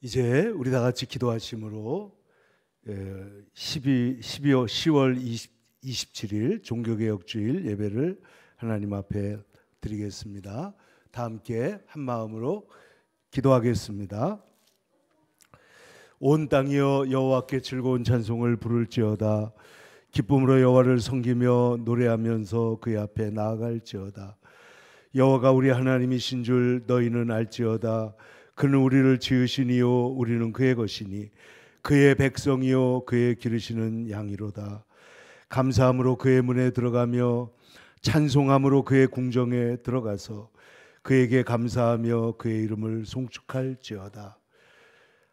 이제 우리 다 같이 기도하심으로 10월 27일 종교개혁주일 예배를 하나님 앞에 드리겠습니다. 다 함께 한 마음으로 기도하겠습니다. 온 땅이여 여호와께 즐거운 찬송을 부를지어다. 기쁨으로 여호와를 섬기며 노래하면서 그의 앞에 나아갈지어다. 여호와가 우리 하나님이신 줄 너희는 알지어다. 그는 우리를 지으시니요 우리는 그의 것이니 그의 백성이요 그의 기르시는 양이로다. 감사함으로 그의 문에 들어가며 찬송함으로 그의 궁정에 들어가서 그에게 감사하며 그의 이름을 송축할지어다.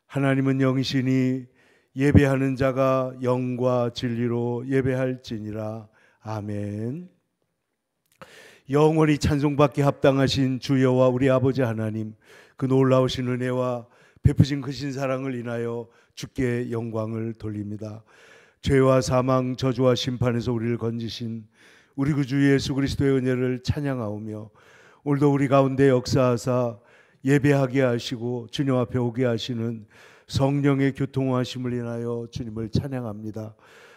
하나님은 영이시니 예배하는 자가 영과 진리로 예배할지니라. 아멘. 영원히 찬송받기 합당하신 주 여호와 우리 아버지 하나님, 그 놀라우신 은혜와 베푸신 크신 사랑을 인하여 주께 영광을 돌립니다. 죄와 사망, 저주와 심판에서 우리를 건지신 우리 구주 예수 그리스도의 은혜를 찬양하오며, 오늘도 우리 가운데 역사하사 예배하게 하시고 주님 앞에 오게 하시는 성령의 교통하심을 인하여 주님을 찬양합니다.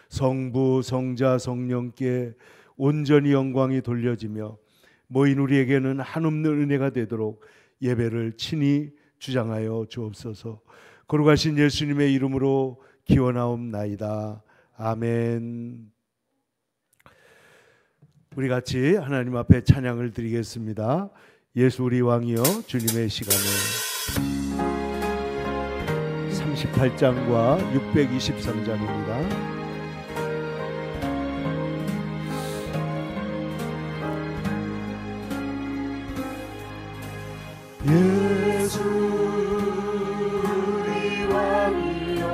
성부, 성자, 성령께 온전히 영광이 돌려지며 모인 우리에게는 한없는 은혜가 되도록 예배를 친히 주장하여 주옵소서. 거룩하신 예수님의 이름으로 기원하옵나이다. 아멘. 우리 같이 하나님 앞에 찬양을 드리겠습니다. 예수 우리 왕이여 주님의 시간에 38장과 623장입니다. 예수 우리 왕이여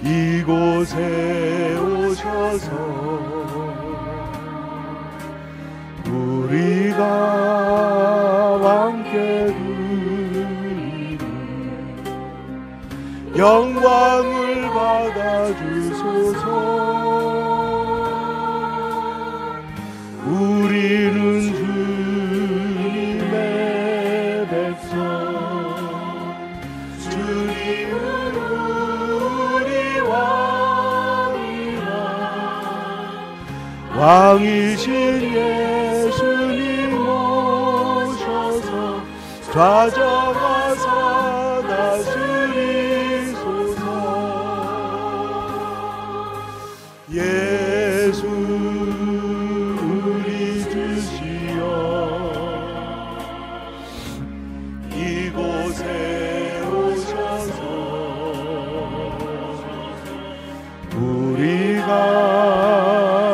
이곳에 오셔서 우리가 왕께 드리는 영광을 받아주소서. 우리는 주님의 백성, 주님은 우리 왕이라. 왕이신 예수님 오셔서 좌정하사 다스리소서. 예수 우리 주시여 이곳에 오셔서 우리가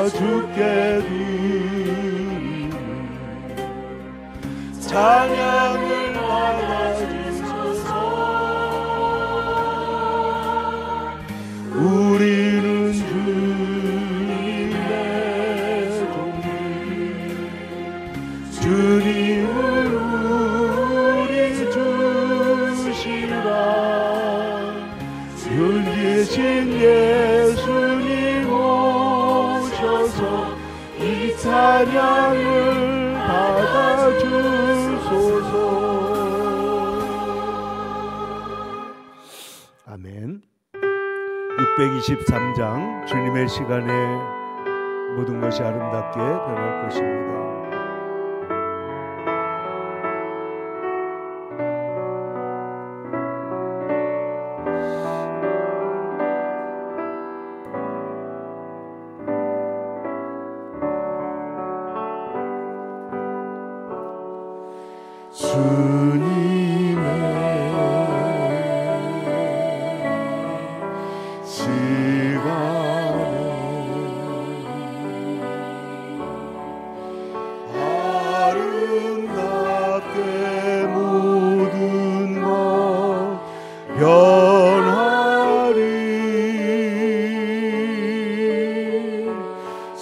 주께 드리는 찬양을 받아주소서. 우리는 주님의 종들, 주님을 우리 주시라. 윤리신 예수님 오셔서 이 찬양을 받아주소서. 아멘. 623장 주님의 시간에 모든 것이 아름답게 변할 것입니다.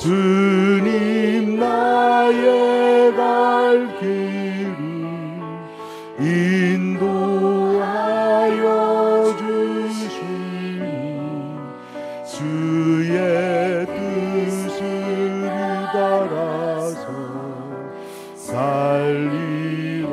주님 나의 갈 길을 인도하여 주시니 주의 뜻을 따라서 살리라.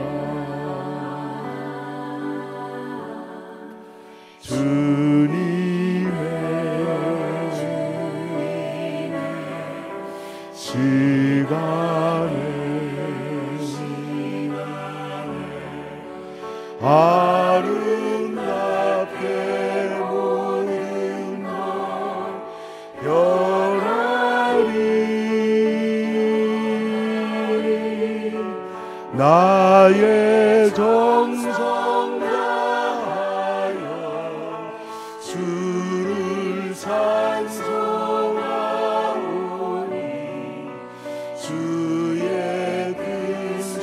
나의 정성 다하여 주를 찬송하오니 주의 뜻을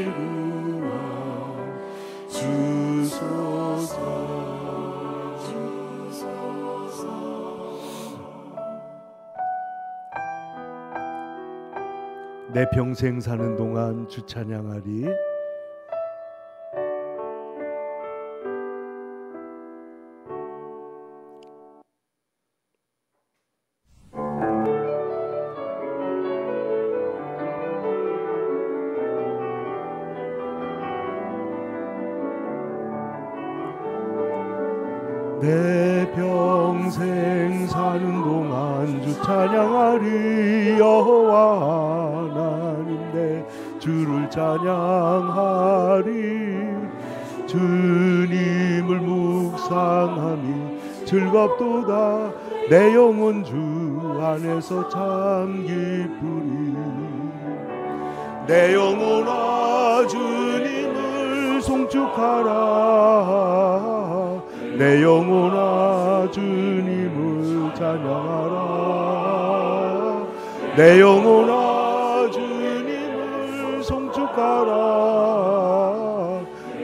이루어 주소서. 내 평생 사는 동안 주 찬양하리. 내 평생 사는 동안 주 찬양하리. 여호와 하나님 내 주를 찬양하리. 주님을 묵상함이 즐겁도다. 내 영혼 주 안에서 참 기쁘리. 내 영혼아 주님을 송축하라. 내 영혼아 주님을 찬양하라. 내 영혼아 주님을 송축하라.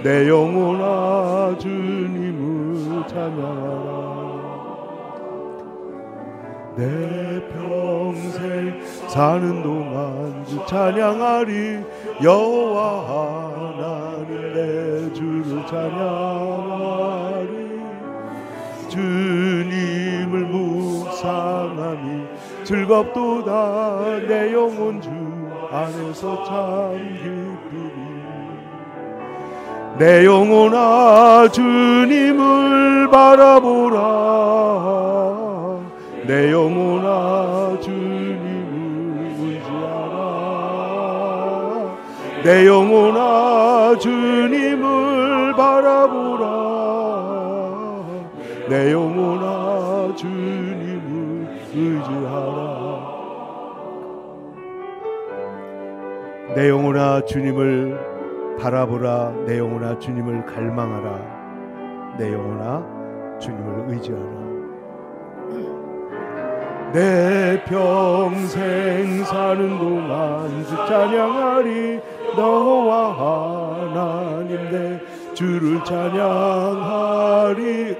내 영혼아 주님을 찬양하라. 내 평생 사는 동안 주 찬양하리. 여호와 하나님 내 주를 찬양하리. 주님을 묵상함이 즐겁도다. 내 영혼 주 안에서 참 기쁘리. 내 영혼아 주님을 바라보라. 내 영혼아 주님을 의지하라. 내 영혼아 주님을 바라보라. 내 영혼아 주님을 의지하라. 내 영혼아 주님을 바라보라. 내 영혼아 주님을 갈망하라. 내 영혼아 주님을 의지하라. 내 평생 사는 동안 주 찬양하리. 너와 하나님 내 주를 찬양하리.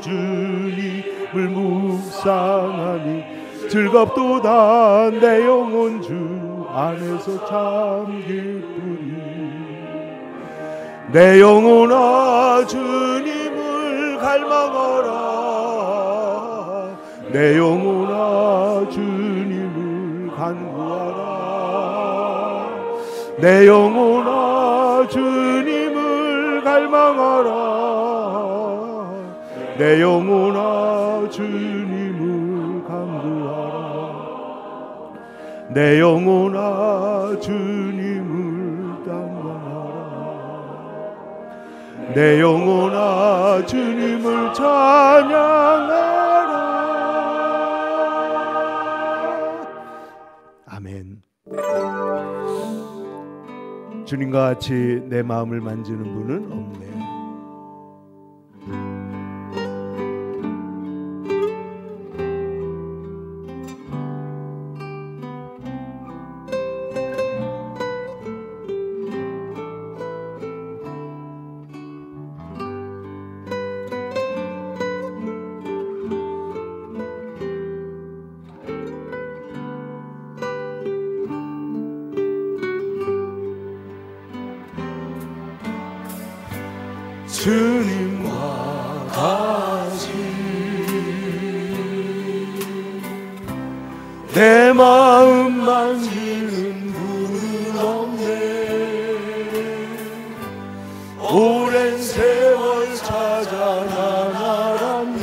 주님을 묵상하니 즐겁도다. 내 영혼 주 안에서 참 기쁘리. 내 영혼아 주님을 갈망하라. 내 영혼아 주님을 간구하라. 내 영혼아 주님을 갈망하라. 내 영혼아 주님을 간구하라. 내 영혼아 주님을 찬양하라. 내 영혼아 주님을 찬양하라. 아멘. 주님과 같이 내 마음을 만지는 분은 없네. 주님과 같이 내 마음 만지는 분은 없네. 오랜 세월 찾아 난 알았네.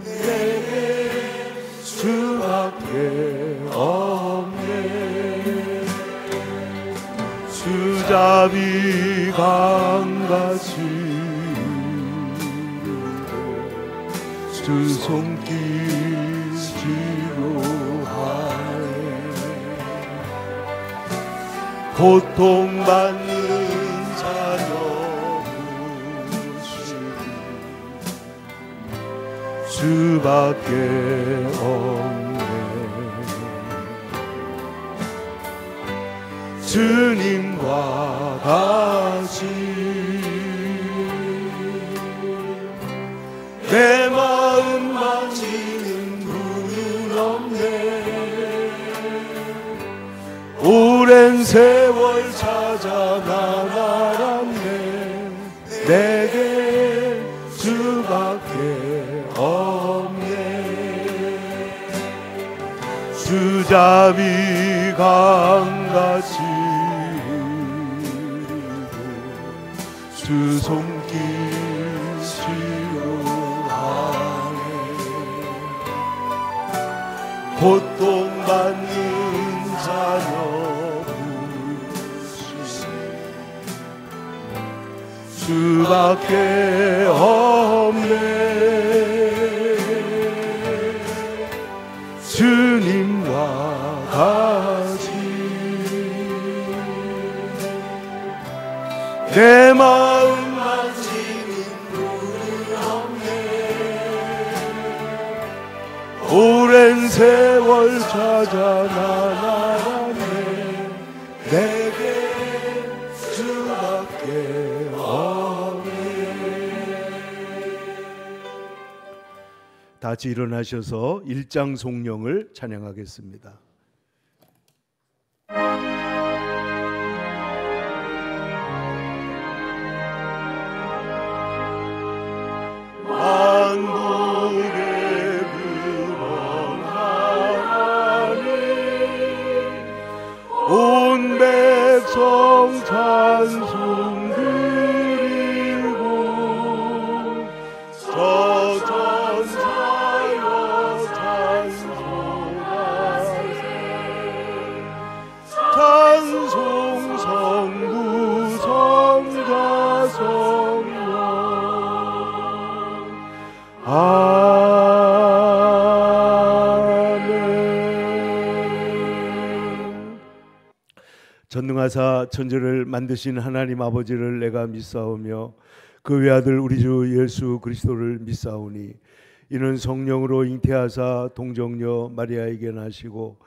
내게 주밖에 없네. 주잡이 강같이 주 손길 지루하네. 고통받는 자녀 부르실 수밖에 없네. 주님과 같이 내 마음 만지는 분은 없네. 오랜 세월 찾아 나가았네. 내게 주밖에 없네. 주잡이 강같이 흐르고 주 손길 치료하네. 고통받는 자녀 주밖에 없네. 주님과 같이 내 마음 만지는 분은 없네. 오랜 세월 찾아 나가네. 내게 주밖에 없네. 다 같이 일어나셔서 일장 송령을 찬양하겠습니다. 만국의 근원 하나님 온 백성 찬송 드리고 저 천사여 찬송하세. 찬송 성부 성자 성령 아멘. 전능하사 천지를 만드신 하나님 아버지를 내가 믿사오며 그 외아들 우리 주 예수 그리스도를 믿사오니 이는 성령으로 잉태하사 동정녀 마리아에게 나시고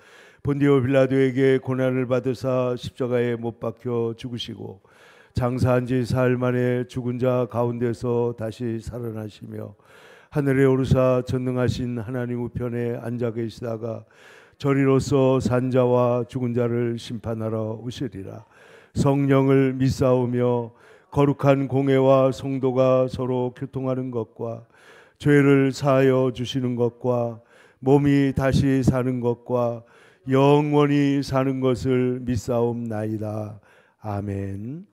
본디오 빌라도에게 고난을 받으사 십자가에 못 박혀 죽으시고 장사한 지 사흘 만에 죽은 자 가운데서 다시 살아나시며 하늘에 오르사 전능하신 하나님 우편에 앉아 계시다가 저리로서 산자와 죽은 자를 심판하러 오시리라. 성령을 믿사오며 거룩한 공회와 성도가 서로 교통하는 것과 죄를 사하여 주시는 것과 몸이 다시 사는 것과 영원히 사는 것을 믿사옵나이다. 아멘.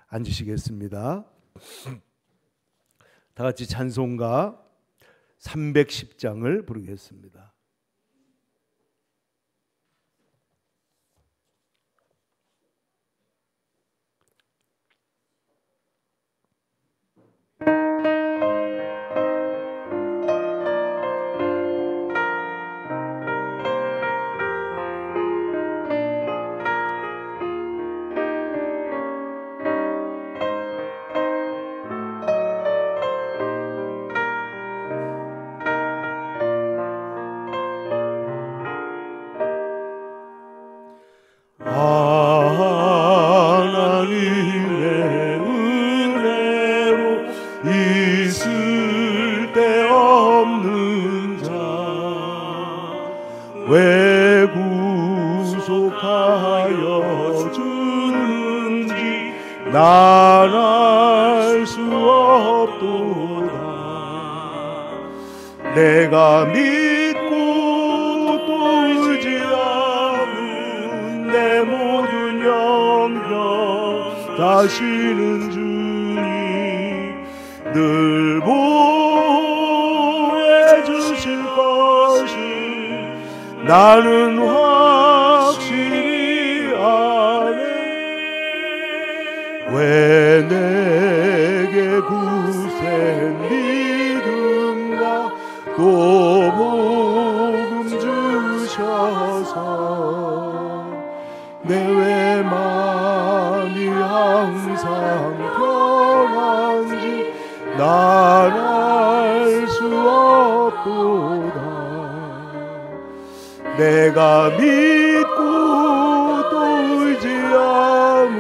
앉으시겠습니다. 다 같이 찬송가 310장을 부르겠습니다. 왜 구속하여 주는지 난 알 수 없도다. 내가 믿고 또 의지하는 내 모든 영병 다시는 주님 늘 보호해 주실 것이 나는 확실히 아네. 왜 내게 굳센 믿음과 또 복음 주셔서 내 외 세상 편한지 난 알 수 없도다. 내가 믿고 또 의지함은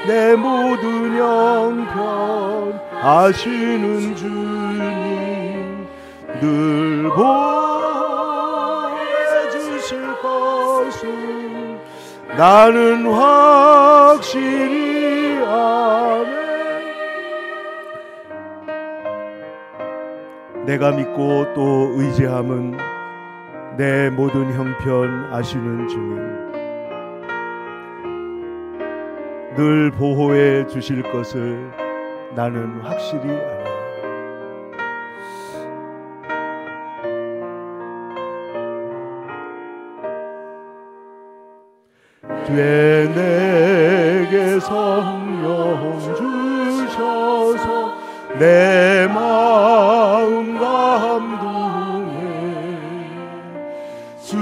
내 모든 형편 아시는 주님 늘 보여주실 것을 나는 확실히 아네. 내가 믿고 또 의지함은 내 모든 형편 아시는 주님 늘 보호해 주실 것을 나는 확실히 아네. 주의 내게 성령 주셔서 내 마음 감동해 주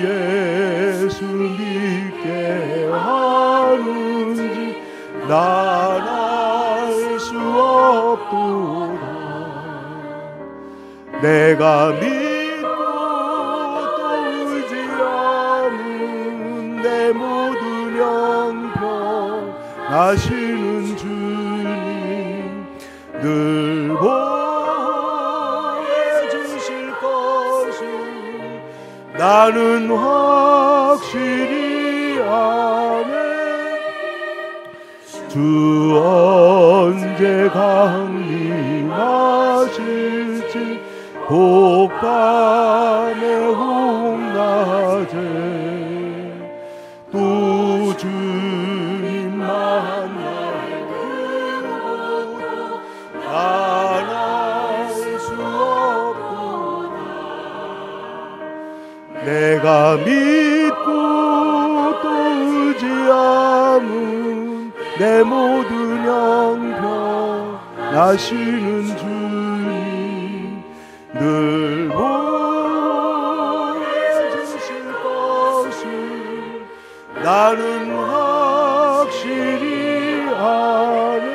예수 믿게 하는지 난 알 수 없도다. 내가 믿고 또 의지함은 내 모든 형편 아시는 주님 늘 보여주실 것을 나는 확실히 아네. 주 언제 강림하실지 혹밤에 혹낮에 또 주님 만날 그곳도 난 알 수 없도다. 내가 믿고 또 의지함은 내 모든 형편 아시는 주님 늘 보여주실 것을 나는 확실히 아네.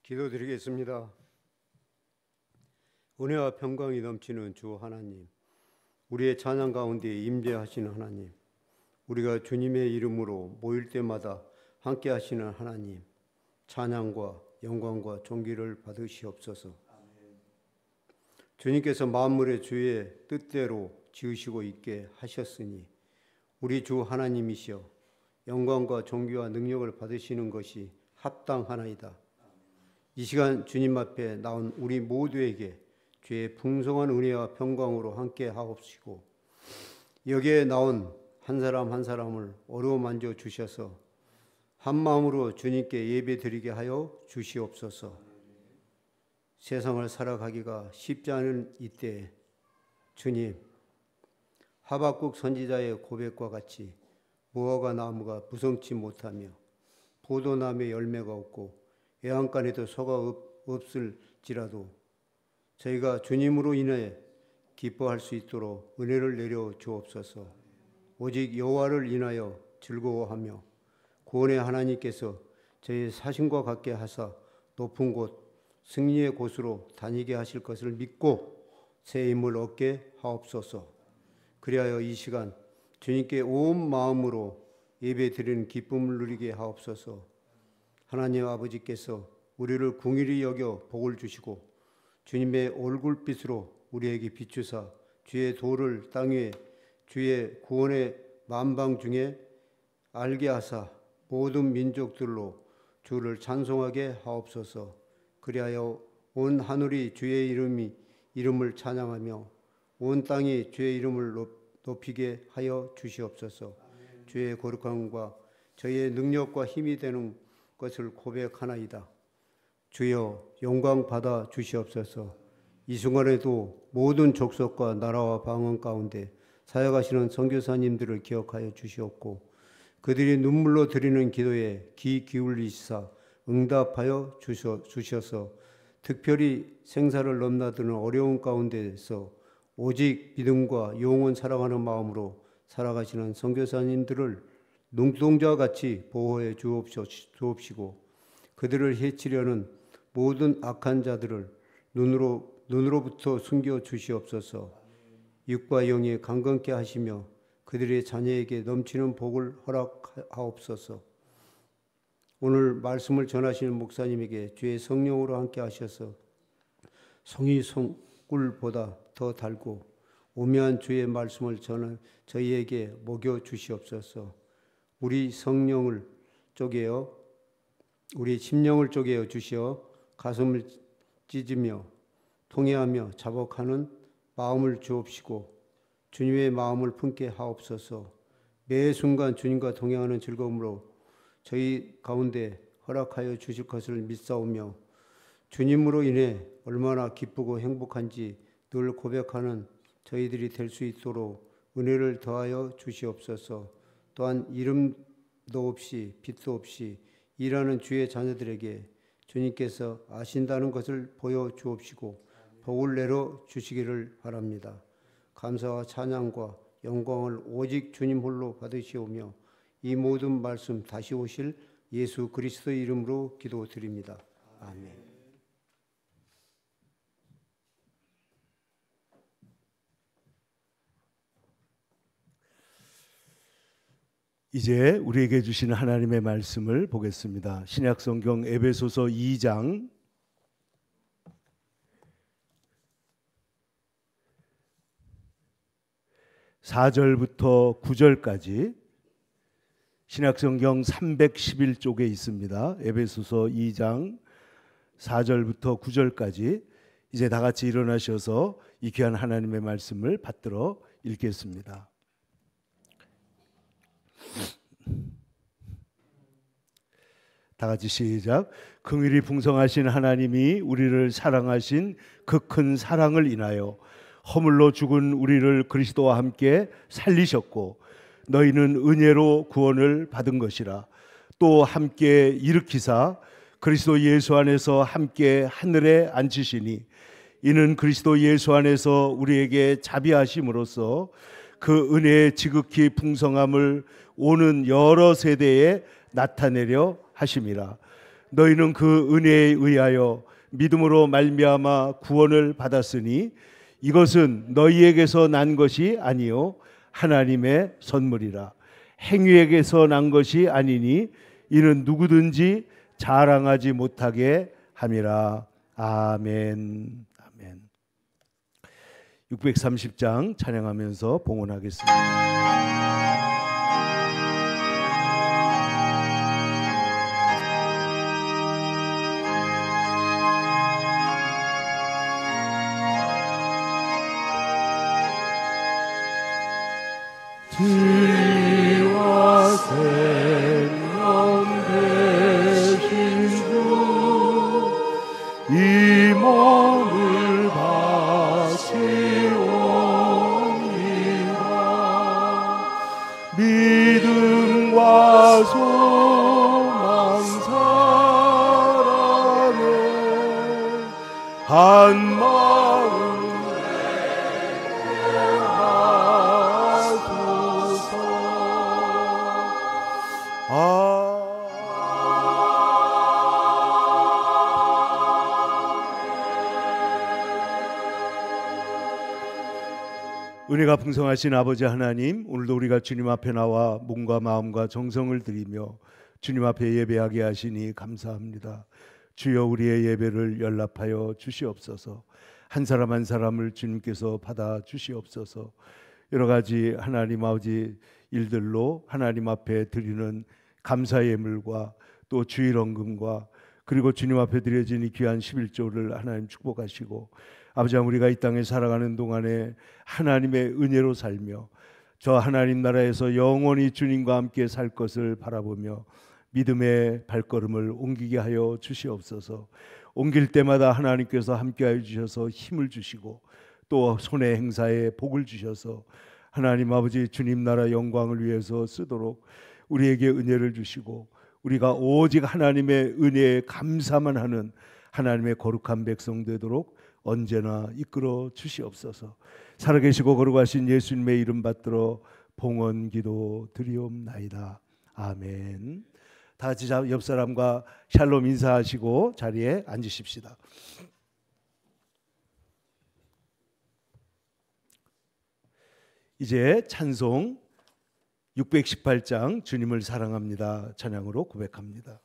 기도드리겠습니다. 은혜와 평강이 넘치는 주 하나님, 우리의 찬양 가운데 임재하시는 하나님, 우리가 주님의 이름으로 모일 때마다 함께 하시는 하나님, 찬양과 영광과 존귀를 받으시옵소서. 주님께서 만물의 주의 뜻대로 지으시고 있게 하셨으니 우리 주 하나님이시여 영광과 존귀와 능력을 받으시는 것이 합당하나이다. 이 시간 주님 앞에 나온 우리 모두에게 주의 풍성한 은혜와 평강으로 함께 하옵시고 여기에 나온 한 사람 한 사람을 어루만져 주셔서 한 마음으로 주님께 예배드리게 하여 주시옵소서. 세상을 살아가기가 쉽지 않은 이때 주님, 하박국 선지자의 고백과 같이 무화과 나무가 무성치 못하며 포도나무에 열매가 없고 애완간에도 소가 없을지라도 저희가 주님으로 인해 기뻐할 수 있도록 은혜를 내려 주옵소서. 오직 여호와를 인하여 즐거워하며 구원의 하나님께서 저희 사심과 같게 하사 높은 곳 승리의 곳으로 다니게 하실 것을 믿고 새 힘을 얻게 하옵소서. 그리하여 이 시간 주님께 온 마음으로 예배드리는 기쁨을 누리게 하옵소서. 하나님 아버지께서 우리를 긍휼히 여겨 복을 주시고 주님의 얼굴빛으로 우리에게 비추사 주의 도를 땅 위에 주의 구원의 만방 중에 알게 하사 모든 민족들로 주를 찬송하게 하옵소서. 그리하여 온 하늘이 주의 이름을 찬양하며 온 땅이 주의 이름을 높이게 하여 주시옵소서. 주의 거룩함과 저희의 능력과 힘이 되는 것을 고백하나이다. 주여 영광 받아 주시옵소서. 이 순간에도 모든 족속과 나라와 방언 가운데 사역하시는 선교사님들을 기억하여 주시옵고 그들이 눈물로 드리는 기도에 귀 기울이시사 응답하여 주셔서 특별히 생사를 넘나드는 어려운 가운데서 오직 믿음과 영원 사랑하는 마음으로 살아가시는 선교사님들을 눈동자와 같이 보호해 주옵시고 그들을 해치려는 모든 악한 자들을 눈으로부터 숨겨 주시옵소서. 육과 영이 강건케 하시며 그들의 자녀에게 넘치는 복을 허락하옵소서. 오늘 말씀을 전하시는 목사님에게 주의 성령으로 함께 하셔서 송이 송꿀보다 더 달고 오묘한 주의 말씀을 저희에게 먹여 주시옵소서. 우리 성령을 쪼개어 우리 심령을 쪼개어 주시어 가슴을 찢으며 통회하며 자복하는 마음을 주옵시고 주님의 마음을 품게 하옵소서. 매 순간 주님과 동행하는 즐거움으로 저희 가운데 허락하여 주실 것을 믿사오며 주님으로 인해 얼마나 기쁘고 행복한지 늘 고백하는 저희들이 될 수 있도록 은혜를 더하여 주시옵소서. 또한 이름도 없이 빛도 없이 일하는 주의 자녀들에게 주님께서 아신다는 것을 보여주옵시고 복을 내려 주시기를 바랍니다. 감사와 찬양과 영광을 오직 주님 홀로 받으시오며 이 모든 말씀 다시 오실 예수 그리스도의 이름으로 기도드립니다. 아멘. 이제 우리에게 주시는 하나님의 말씀을 보겠습니다. 신약성경 에베소서 2장 4절부터 9절까지 신약성경 311쪽에 있습니다. 에베소서 2장 4절부터 9절까지 이제 다 같이 일어나셔서 이 귀한 하나님의 말씀을 받들어 읽겠습니다. 다 같이 시작. 긍휼이 풍성하신 하나님이 우리를 사랑하신 그 큰 사랑을 인하여 허물로 죽은 우리를 그리스도와 함께 살리셨고 너희는 은혜로 구원을 받은 것이라. 또 함께 일으키사 그리스도 예수 안에서 함께 하늘에 앉히시니 이는 그리스도 예수 안에서 우리에게 자비하심으로써 그 은혜의 지극히 풍성함을 오는 여러 세대에 나타내려 하심이라. 너희는 그 은혜에 의하여 믿음으로 말미암아 구원을 받았으니 이것은 너희에게서 난 것이 아니요 하나님의 선물이라. 행위에게서 난 것이 아니니 이는 누구든지 자랑하지 못하게 함이라. 아멘. 아멘. 630장 찬양하면서 봉헌하겠습니다. 진리와 생명 되신 주 이 몸을 바치옵니다. 믿음과 소망 사랑에 한 마음 은혜가 풍성하신 아버지 하나님, 오늘도 우리가 주님 앞에 나와 몸과 마음과 정성을 드리며 주님 앞에 예배하게 하시니 감사합니다. 주여 우리의 예배를 연락하여 주시옵소서. 한 사람 한 사람을 주님께서 받아 주시옵소서. 여러 가지 하나님 아버지 일들로 하나님 앞에 드리는 감사 예물과 또 주일 헌금과 그리고 주님 앞에 드려진 이 귀한 11조를 하나님 축복하시고 아버지 우리가 이 땅에 살아가는 동안에 하나님의 은혜로 살며 저 하나님 나라에서 영원히 주님과 함께 살 것을 바라보며 믿음의 발걸음을 옮기게 하여 주시옵소서. 옮길 때마다 하나님께서 함께하여 주셔서 힘을 주시고 또 손의 행사에 복을 주셔서 하나님 아버지 주님 나라 영광을 위해서 쓰도록 우리에게 은혜를 주시고 우리가 오직 하나님의 은혜에 감사만 하는 하나님의 거룩한 백성 되도록 언제나 이끌어 주시옵소서. 살아계시고 거룩하신 예수님의 이름 받들어 봉헌 기도 드리옵나이다. 아멘. 다 같이 옆 사람과 샬롬 인사하시고 자리에 앉으십시다. 이제 찬송 618장 주님을 사랑합니다 찬양으로 고백합니다.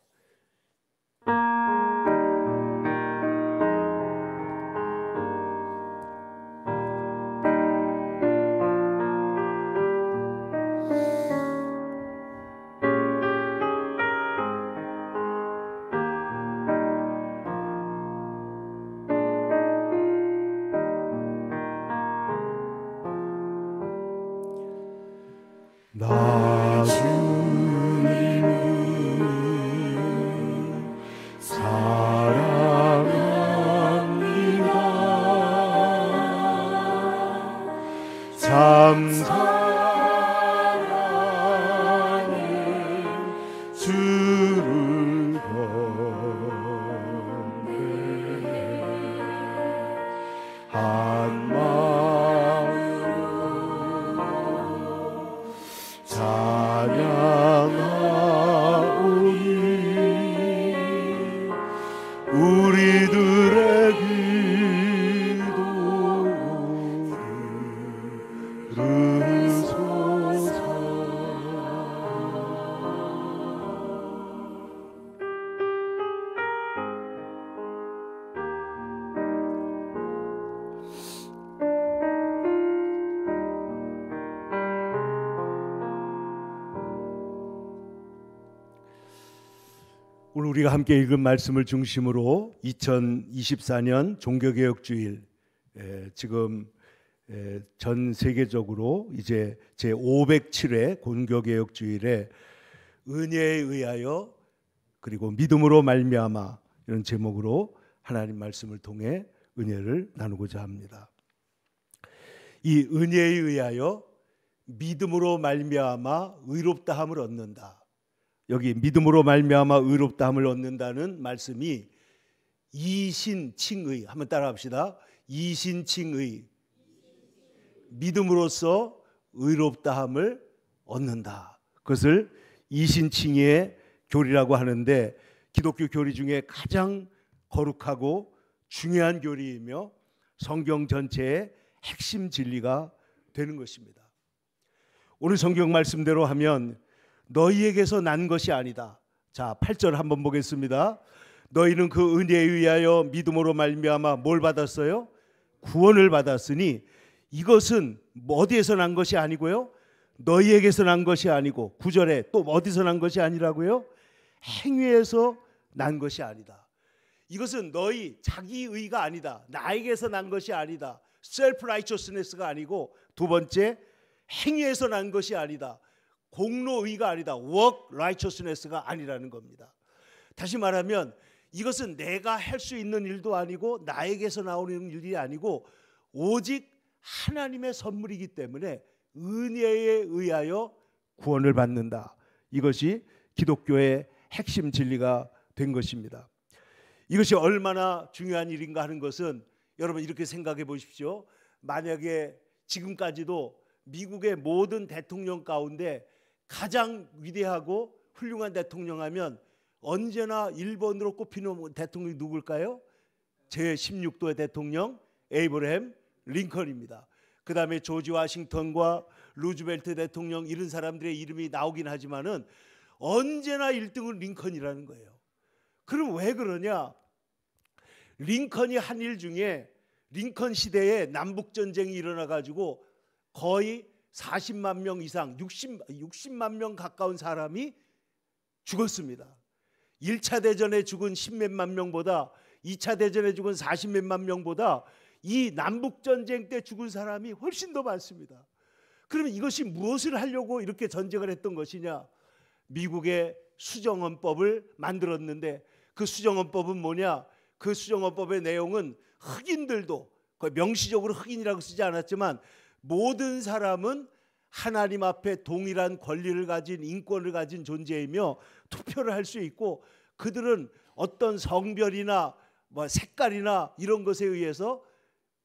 나 주님을 사랑합니다. 참 사랑하는 주를 건네 한 마음으로 찬양하오니 우리들의 기도를 들으소서. 오늘 우리가 함께 읽은 말씀을 중심으로 2024년 종교개혁주일 지금 전 세계적으로 이제 제 507회 종교개혁주일에 은혜에 의하여 그리고 믿음으로 말미암아 이런 제목으로 하나님 말씀을 통해 은혜를 나누고자 합니다. 이 은혜에 의하여 믿음으로 말미암아 의롭다함을 얻는다. 여기 믿음으로 말미암아 의롭다함을 얻는다는 말씀이 이신칭의, 한번 따라합시다. 이신칭의, 믿음으로써 의롭다함을 얻는다. 그것을 이신칭의 교리라고 하는데 기독교 교리 중에 가장 거룩하고 중요한 교리이며 성경 전체의 핵심 진리가 되는 것입니다. 오늘 성경 말씀대로 하면 너희에게서 난 것이 아니다. 자, 8절 한번 보겠습니다. 너희는 그 은혜에 의하여 믿음으로 말미암아 뭘 받았어요? 구원을 받았으니 이것은 어디에서 난 것이 아니고요, 너희에게서 난 것이 아니고, 9절에 또 어디서 난 것이 아니라고요? 행위에서 난 것이 아니다. 이것은 너희 자기의가 아니다. 나에게서 난 것이 아니다. 셀프 라이처스네스가 아니고, 두 번째 행위에서 난 것이 아니다. 공로의가 아니다. work righteousness가 아니라는 겁니다. 다시 말하면 이것은 내가 할 수 있는 일도 아니고 나에게서 나오는 일이 아니고 오직 하나님의 선물이기 때문에 은혜에 의하여 구원을 받는다. 이것이 기독교의 핵심 진리가 된 것입니다. 이것이 얼마나 중요한 일인가 하는 것은 여러분 이렇게 생각해 보십시오. 만약에 지금까지도 미국의 모든 대통령 가운데 가장 위대하고 훌륭한 대통령 하면 언제나 1번으로 꼽히는 대통령이 누굴까요? 제16도의 대통령 에이브러햄 링컨입니다. 그 다음에 조지 워싱턴과 루즈벨트 대통령, 이런 사람들의 이름이 나오긴 하지만은 언제나 1등은 링컨이라는 거예요. 그럼 왜 그러냐? 링컨이 한 일 중에 링컨 시대에 남북전쟁이 일어나가지고 거의 40만 명 이상, 60만 명 가까운 사람이 죽었습니다. 1차 대전에 죽은 10몇만 명보다 2차 대전에 죽은 40몇만 명보다 이 남북전쟁 때 죽은 사람이 훨씬 더 많습니다. 그러면 이것이 무엇을 하려고 이렇게 전쟁을 했던 것이냐? 미국의 수정헌법을 만들었는데 그 수정헌법은 뭐냐? 그 수정헌법의 내용은 흑인들도, 거의 명시적으로 흑인이라고 쓰지 않았지만 모든 사람은 하나님 앞에 동일한 권리를 가진, 인권을 가진 존재이며 투표를 할 수 있고 그들은 어떤 성별이나 뭐 색깔이나 이런 것에 의해서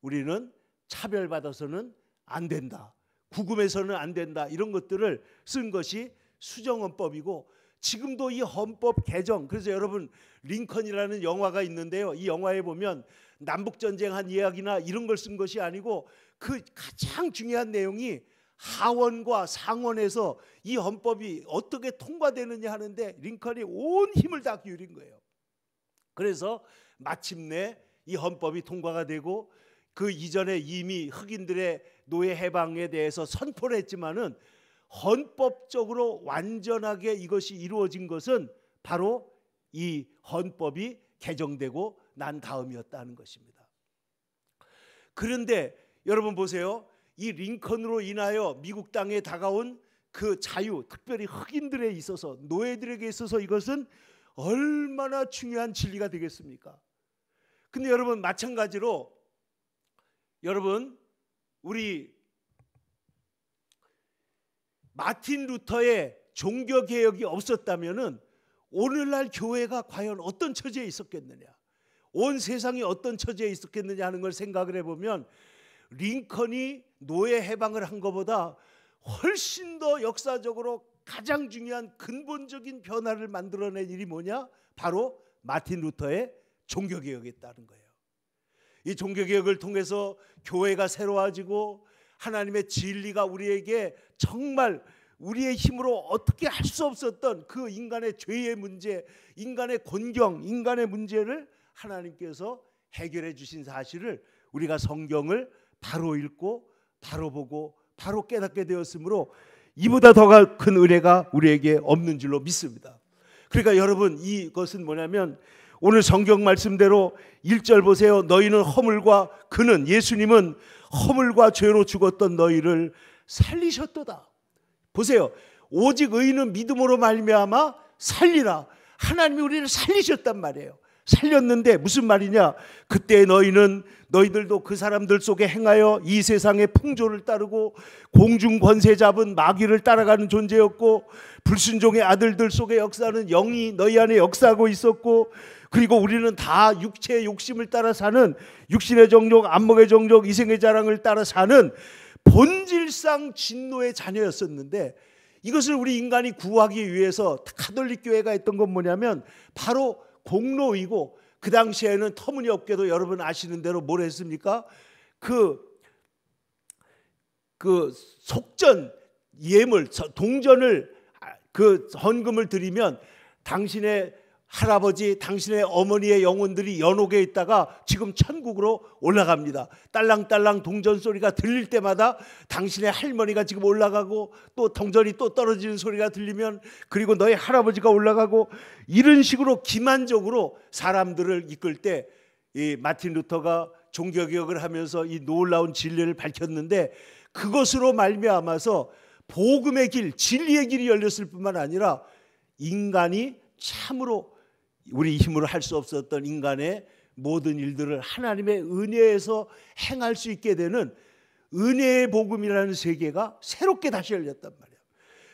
우리는 차별받아서는 안 된다, 구금해서는 안 된다, 이런 것들을 쓴 것이 수정헌법이고 지금도 이 헌법 개정, 그래서 여러분 링컨이라는 영화가 있는데요, 이 영화에 보면 남북전쟁 한 이야기나 이런 걸 쓴 것이 아니고 그 가장 중요한 내용이 하원과 상원에서 이 헌법이 어떻게 통과되느냐 하는데 링컨이 온 힘을 다 기울인 거예요. 그래서 마침내 이 헌법이 통과가 되고 그 이전에 이미 흑인들의 노예 해방에 대해서 선포를 했지만은 헌법적으로 완전하게 이것이 이루어진 것은 바로 이 헌법이 개정되고 난 다음이었다는 것입니다. 그런데 여러분 보세요. 이 링컨으로 인하여 미국 땅에 다가온 그 자유, 특별히 흑인들에 있어서, 노예들에게 있어서 이것은 얼마나 중요한 진리가 되겠습니까? 근데 여러분 마찬가지로 여러분 우리 마틴 루터의 종교개혁이 없었다면은 오늘날 교회가 과연 어떤 처지에 있었겠느냐, 온 세상이 어떤 처지에 있었겠느냐 하는 걸 생각을 해보면 링컨이 노예 해방을 한 것보다 훨씬 더 역사적으로 가장 중요한 근본적인 변화를 만들어낸 일이 뭐냐? 바로 마틴 루터의 종교개혁이었다는 거예요. 이 종교개혁을 통해서 교회가 새로워지고 하나님의 진리가 우리에게 정말 우리의 힘으로 어떻게 할 수 없었던 그 인간의 죄의 문제, 인간의 곤경, 인간의 문제를 하나님께서 해결해 주신 사실을 우리가 성경을 바로 읽고 바로 보고 바로 깨닫게 되었으므로 이보다 더 큰 은혜가 우리에게 없는 줄로 믿습니다. 그러니까 여러분 이것은 뭐냐면 오늘 성경 말씀대로 1절 보세요. 너희는 허물과 그는 예수님은 허물과 죄로 죽었던 너희를 살리셨도다. 보세요. 오직 의인은 믿음으로 말미암아 살리라. 하나님이 우리를 살리셨단 말이에요. 살렸는데 무슨 말이냐? 그때 너희들도 그 사람들 속에 행하여 이 세상의 풍조를 따르고 공중 권세 잡은 마귀를 따라가는 존재였고 불순종의 아들들 속에 역사하는 영이 너희 안에 역사하고 있었고 그리고 우리는 다 육체의 욕심을 따라 사는 육신의 정욕, 안목의 정욕, 이생의 자랑을 따라 사는 본질상 진노의 자녀였었는데 이것을 우리 인간이 구하기 위해서 가톨릭 교회가 했던 건 뭐냐면 바로 공로이고 그 당시에는 터무니없게도 여러분 아시는 대로 뭘 했습니까? 그 속전 예물 동전을 그 헌금을 드리면 당신의 할아버지, 당신의 어머니의 영혼들이 연옥에 있다가 지금 천국으로 올라갑니다. 딸랑딸랑 동전 소리가 들릴 때마다 당신의 할머니가 지금 올라가고 또 동전이 또 떨어지는 소리가 들리면 그리고 너의 할아버지가 올라가고 이런 식으로 기만적으로 사람들을 이끌 때 이 마틴 루터가 종교개혁을 하면서 이 놀라운 진리를 밝혔는데 그것으로 말미암아서 복음의 길, 진리의 길이 열렸을 뿐만 아니라 인간이 참으로 우리 힘으로 할 수 없었던 인간의 모든 일들을 하나님의 은혜에서 행할 수 있게 되는 은혜의 복음이라는 세계가 새롭게 다시 열렸단 말이에요.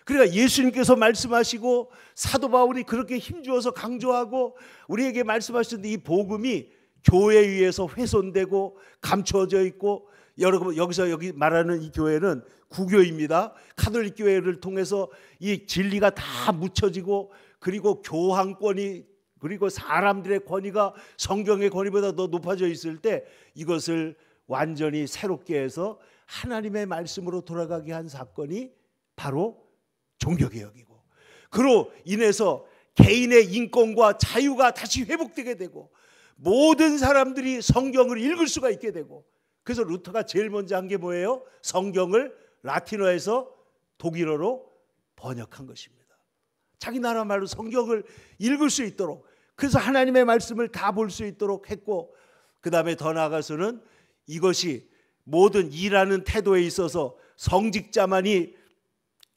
그러니까 예수님께서 말씀하시고 사도 바울이 그렇게 힘주어서 강조하고 우리에게 말씀하셨는데 이 복음이 교회에 의해서 훼손되고 감춰져 있고 여러분 여기 말하는 이 교회는 구교입니다. 가톨릭 교회를 통해서 이 진리가 다 묻혀지고 그리고 교황권이 그리고 사람들의 권위가 성경의 권위보다 더 높아져 있을 때 이것을 완전히 새롭게 해서 하나님의 말씀으로 돌아가게 한 사건이 바로 종교개혁이고 그로 인해서 개인의 인권과 자유가 다시 회복되게 되고 모든 사람들이 성경을 읽을 수가 있게 되고 그래서 루터가 제일 먼저 한 게 뭐예요? 성경을 라틴어에서 독일어로 번역한 것입니다. 자기 나라 말로 성경을 읽을 수 있도록 그래서 하나님의 말씀을 다 볼 수 있도록 했고 그 다음에 더 나아가서는 이것이 모든 일하는 태도에 있어서 성직자만이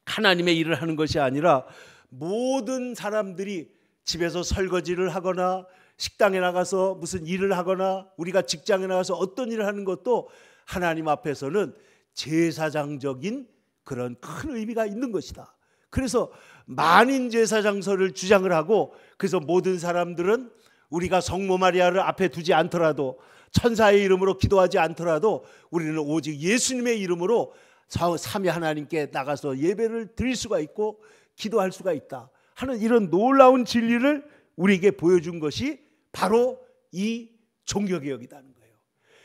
하나님의 일을 하는 것이 아니라 모든 사람들이 집에서 설거지를 하거나 식당에 나가서 무슨 일을 하거나 우리가 직장에 나가서 어떤 일을 하는 것도 하나님 앞에서는 제사장적인 그런 큰 의미가 있는 것이다. 그래서 만인제사장설을 주장을 하고, 그래서 모든 사람들은 우리가 성모 마리아를 앞에 두지 않더라도, 천사의 이름으로 기도하지 않더라도 우리는 오직 예수님의 이름으로 삼위 하나님께 나가서 예배를 드릴 수가 있고 기도할 수가 있다 하는 이런 놀라운 진리를 우리에게 보여준 것이 바로 이 종교개혁이라는 거예요.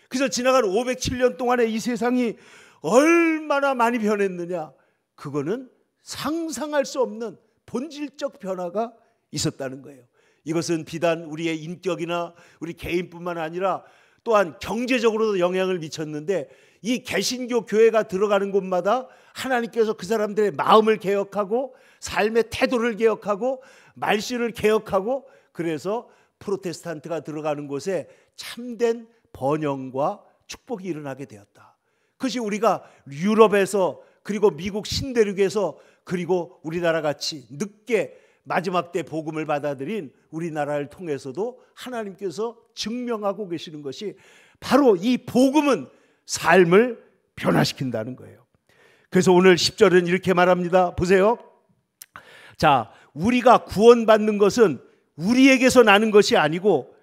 그래서 지나간 507년 동안에 이 세상이 얼마나 많이 변했느냐, 그거는 상상할 수 없는 본질적 변화가 있었다는 거예요. 이것은 비단 우리의 인격이나 우리 개인뿐만 아니라 또한 경제적으로도 영향을 미쳤는데, 이 개신교 교회가 들어가는 곳마다 하나님께서 그 사람들의 마음을 개혁하고 삶의 태도를 개혁하고 말씨를 개혁하고, 그래서 프로테스탄트가 들어가는 곳에 참된 번영과 축복이 일어나게 되었다. 그것이 우리가 유럽에서, 그리고 미국 신대륙에서, 그리고 우리나라 같이 늦게 마지막 때 복음을 받아들인 우리나라를 통해서도 하나님께서 증명하고 계시는 것이 바로 이 복음은 삶을 변화시킨다는 거예요. 그래서 오늘 10절은 이렇게 말합니다. 보세요. 자, 우리가 구원받는 것은 우리에게서 나는 것이 아니고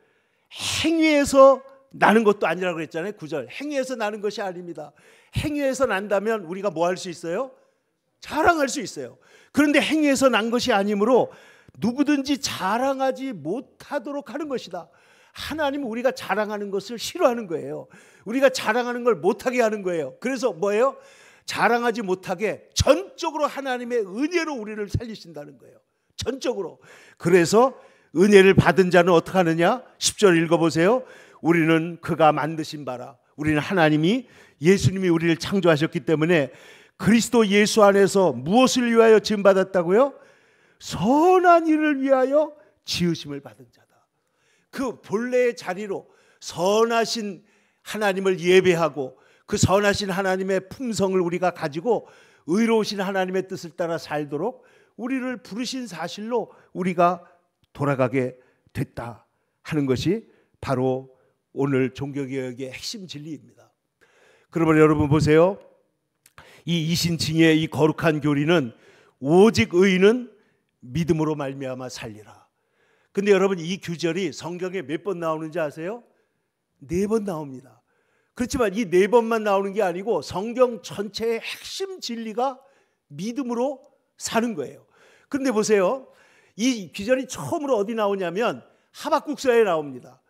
행위에서 나는 것도 아니라고 그랬잖아요. 9절. 행위에서 나는 것이 아닙니다. 행위에서 난다면 우리가 뭐 할 수 있어요? 자랑할 수 있어요. 그런데 행위에서 난 것이 아니므로 누구든지 자랑하지 못하도록 하는 것이다. 하나님은 우리가 자랑하는 것을 싫어하는 거예요. 우리가 자랑하는 걸 못하게 하는 거예요. 그래서 뭐예요? 자랑하지 못하게 전적으로 하나님의 은혜로 우리를 살리신다는 거예요. 전적으로. 그래서 은혜를 받은 자는 어떻게 하느냐? 10절 읽어보세요. 우리는 그가 만드신 바라, 우리는 하나님이, 예수님이 우리를 창조하셨기 때문에 그리스도 예수 안에서 무엇을 위하여 지음받았다고요? 선한 일을 위하여 지으심을 받은 자다. 그 본래의 자리로 선하신 하나님을 예배하고 그 선하신 하나님의 품성을 우리가 가지고 의로우신 하나님의 뜻을 따라 살도록 우리를 부르신 사실로 우리가 돌아가게 됐다 하는 것이 바로 오늘 종교개혁의 핵심 진리입니다. 그러면 여러분 보세요. 이 이신칭의 이 거룩한 교리는 오직 의인은 믿음으로 말미암아 살리라. 근데 여러분, 이 규절이 성경에 몇 번 나오는지 아세요? 4번 나옵니다. 그렇지만 이 4번만 나오는 게 아니고 성경 전체의 핵심 진리가 믿음으로 사는 거예요. 그런데 보세요. 이 규절이 처음으로 어디 나오냐면 하박국서에 나옵니다.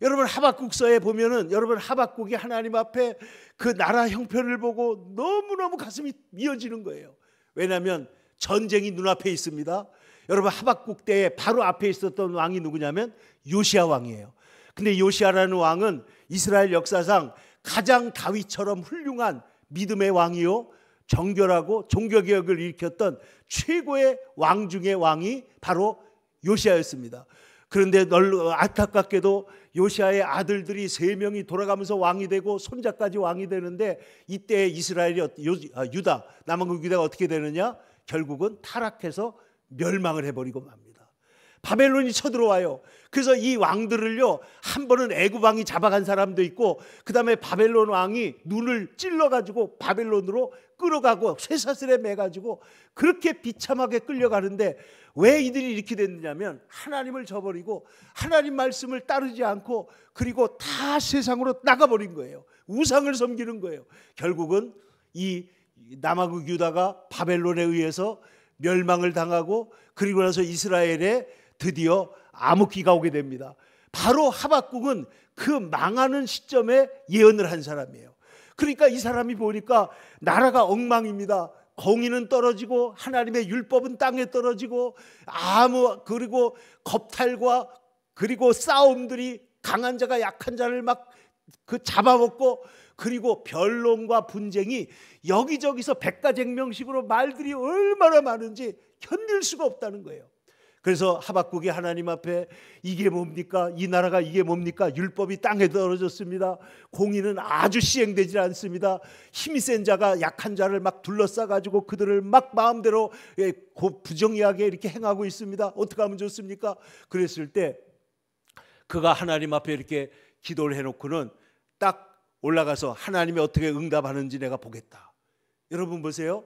여러분, 하박국서에 보면은 여러분, 하박국이 하나님 앞에 그 나라 형편을 보고 너무너무 가슴이 미어지는 거예요. 왜냐하면 전쟁이 눈앞에 있습니다. 여러분, 하박국 때에 바로 앞에 있었던 왕이 누구냐면 요시야 왕이에요. 근데 요시야라는 왕은 이스라엘 역사상 가장 다윗처럼 훌륭한 믿음의 왕이요, 정결하고 종교개혁을 일으켰던 최고의 왕 중의 왕이 바로 요시야였습니다. 그런데 안타깝게도 요시야의 아들들이 3명이 돌아가면서 왕이 되고 손자까지 왕이 되는데, 이때 이스라엘이 유다, 남왕국 유다가 어떻게 되느냐? 결국은 타락해서 멸망을 해버리고 맙니다. 바벨론이 쳐들어와요. 그래서 이 왕들을요, 한 번은 애굽 왕이 잡아간 사람도 있고, 그 다음에 바벨론 왕이 눈을 찔러가지고 바벨론으로 끌어가고 쇠사슬에 매가지고 그렇게 비참하게 끌려가는데, 왜 이들이 이렇게 됐느냐면 하나님을 저버리고 하나님 말씀을 따르지 않고, 그리고 다 세상으로 나가버린 거예요. 우상을 섬기는 거예요. 결국은 이 남아국 유다가 바벨론에 의해서 멸망을 당하고, 그리고 나서 이스라엘에 드디어 암흑기가 오게 됩니다. 바로 하박국은 그 망하는 시점에 예언을 한 사람이에요. 그러니까 이 사람이 보니까 나라가 엉망입니다. 공의는 떨어지고 하나님의 율법은 땅에 떨어지고, 그리고 겁탈과 그리고 싸움들이 강한 자가 약한 자를 막 잡아먹고, 그리고 변론과 분쟁이 여기저기서 백가쟁명식으로 말들이 얼마나 많은지 견딜 수가 없다는 거예요. 그래서 하박국이 하나님 앞에 이게 뭡니까? 이 나라가 이게 뭡니까? 율법이 땅에 떨어졌습니다. 공의는 아주 시행되지 않습니다. 힘이 센 자가 약한 자를 막 둘러싸가지고 그들을 막 마음대로 부정의하게 이렇게 행하고 있습니다. 어떻게 하면 좋습니까? 그랬을 때 그가 하나님 앞에 이렇게 기도를 해놓고는 딱 올라가서 하나님이 어떻게 응답하는지 내가 보겠다. 여러분 보세요.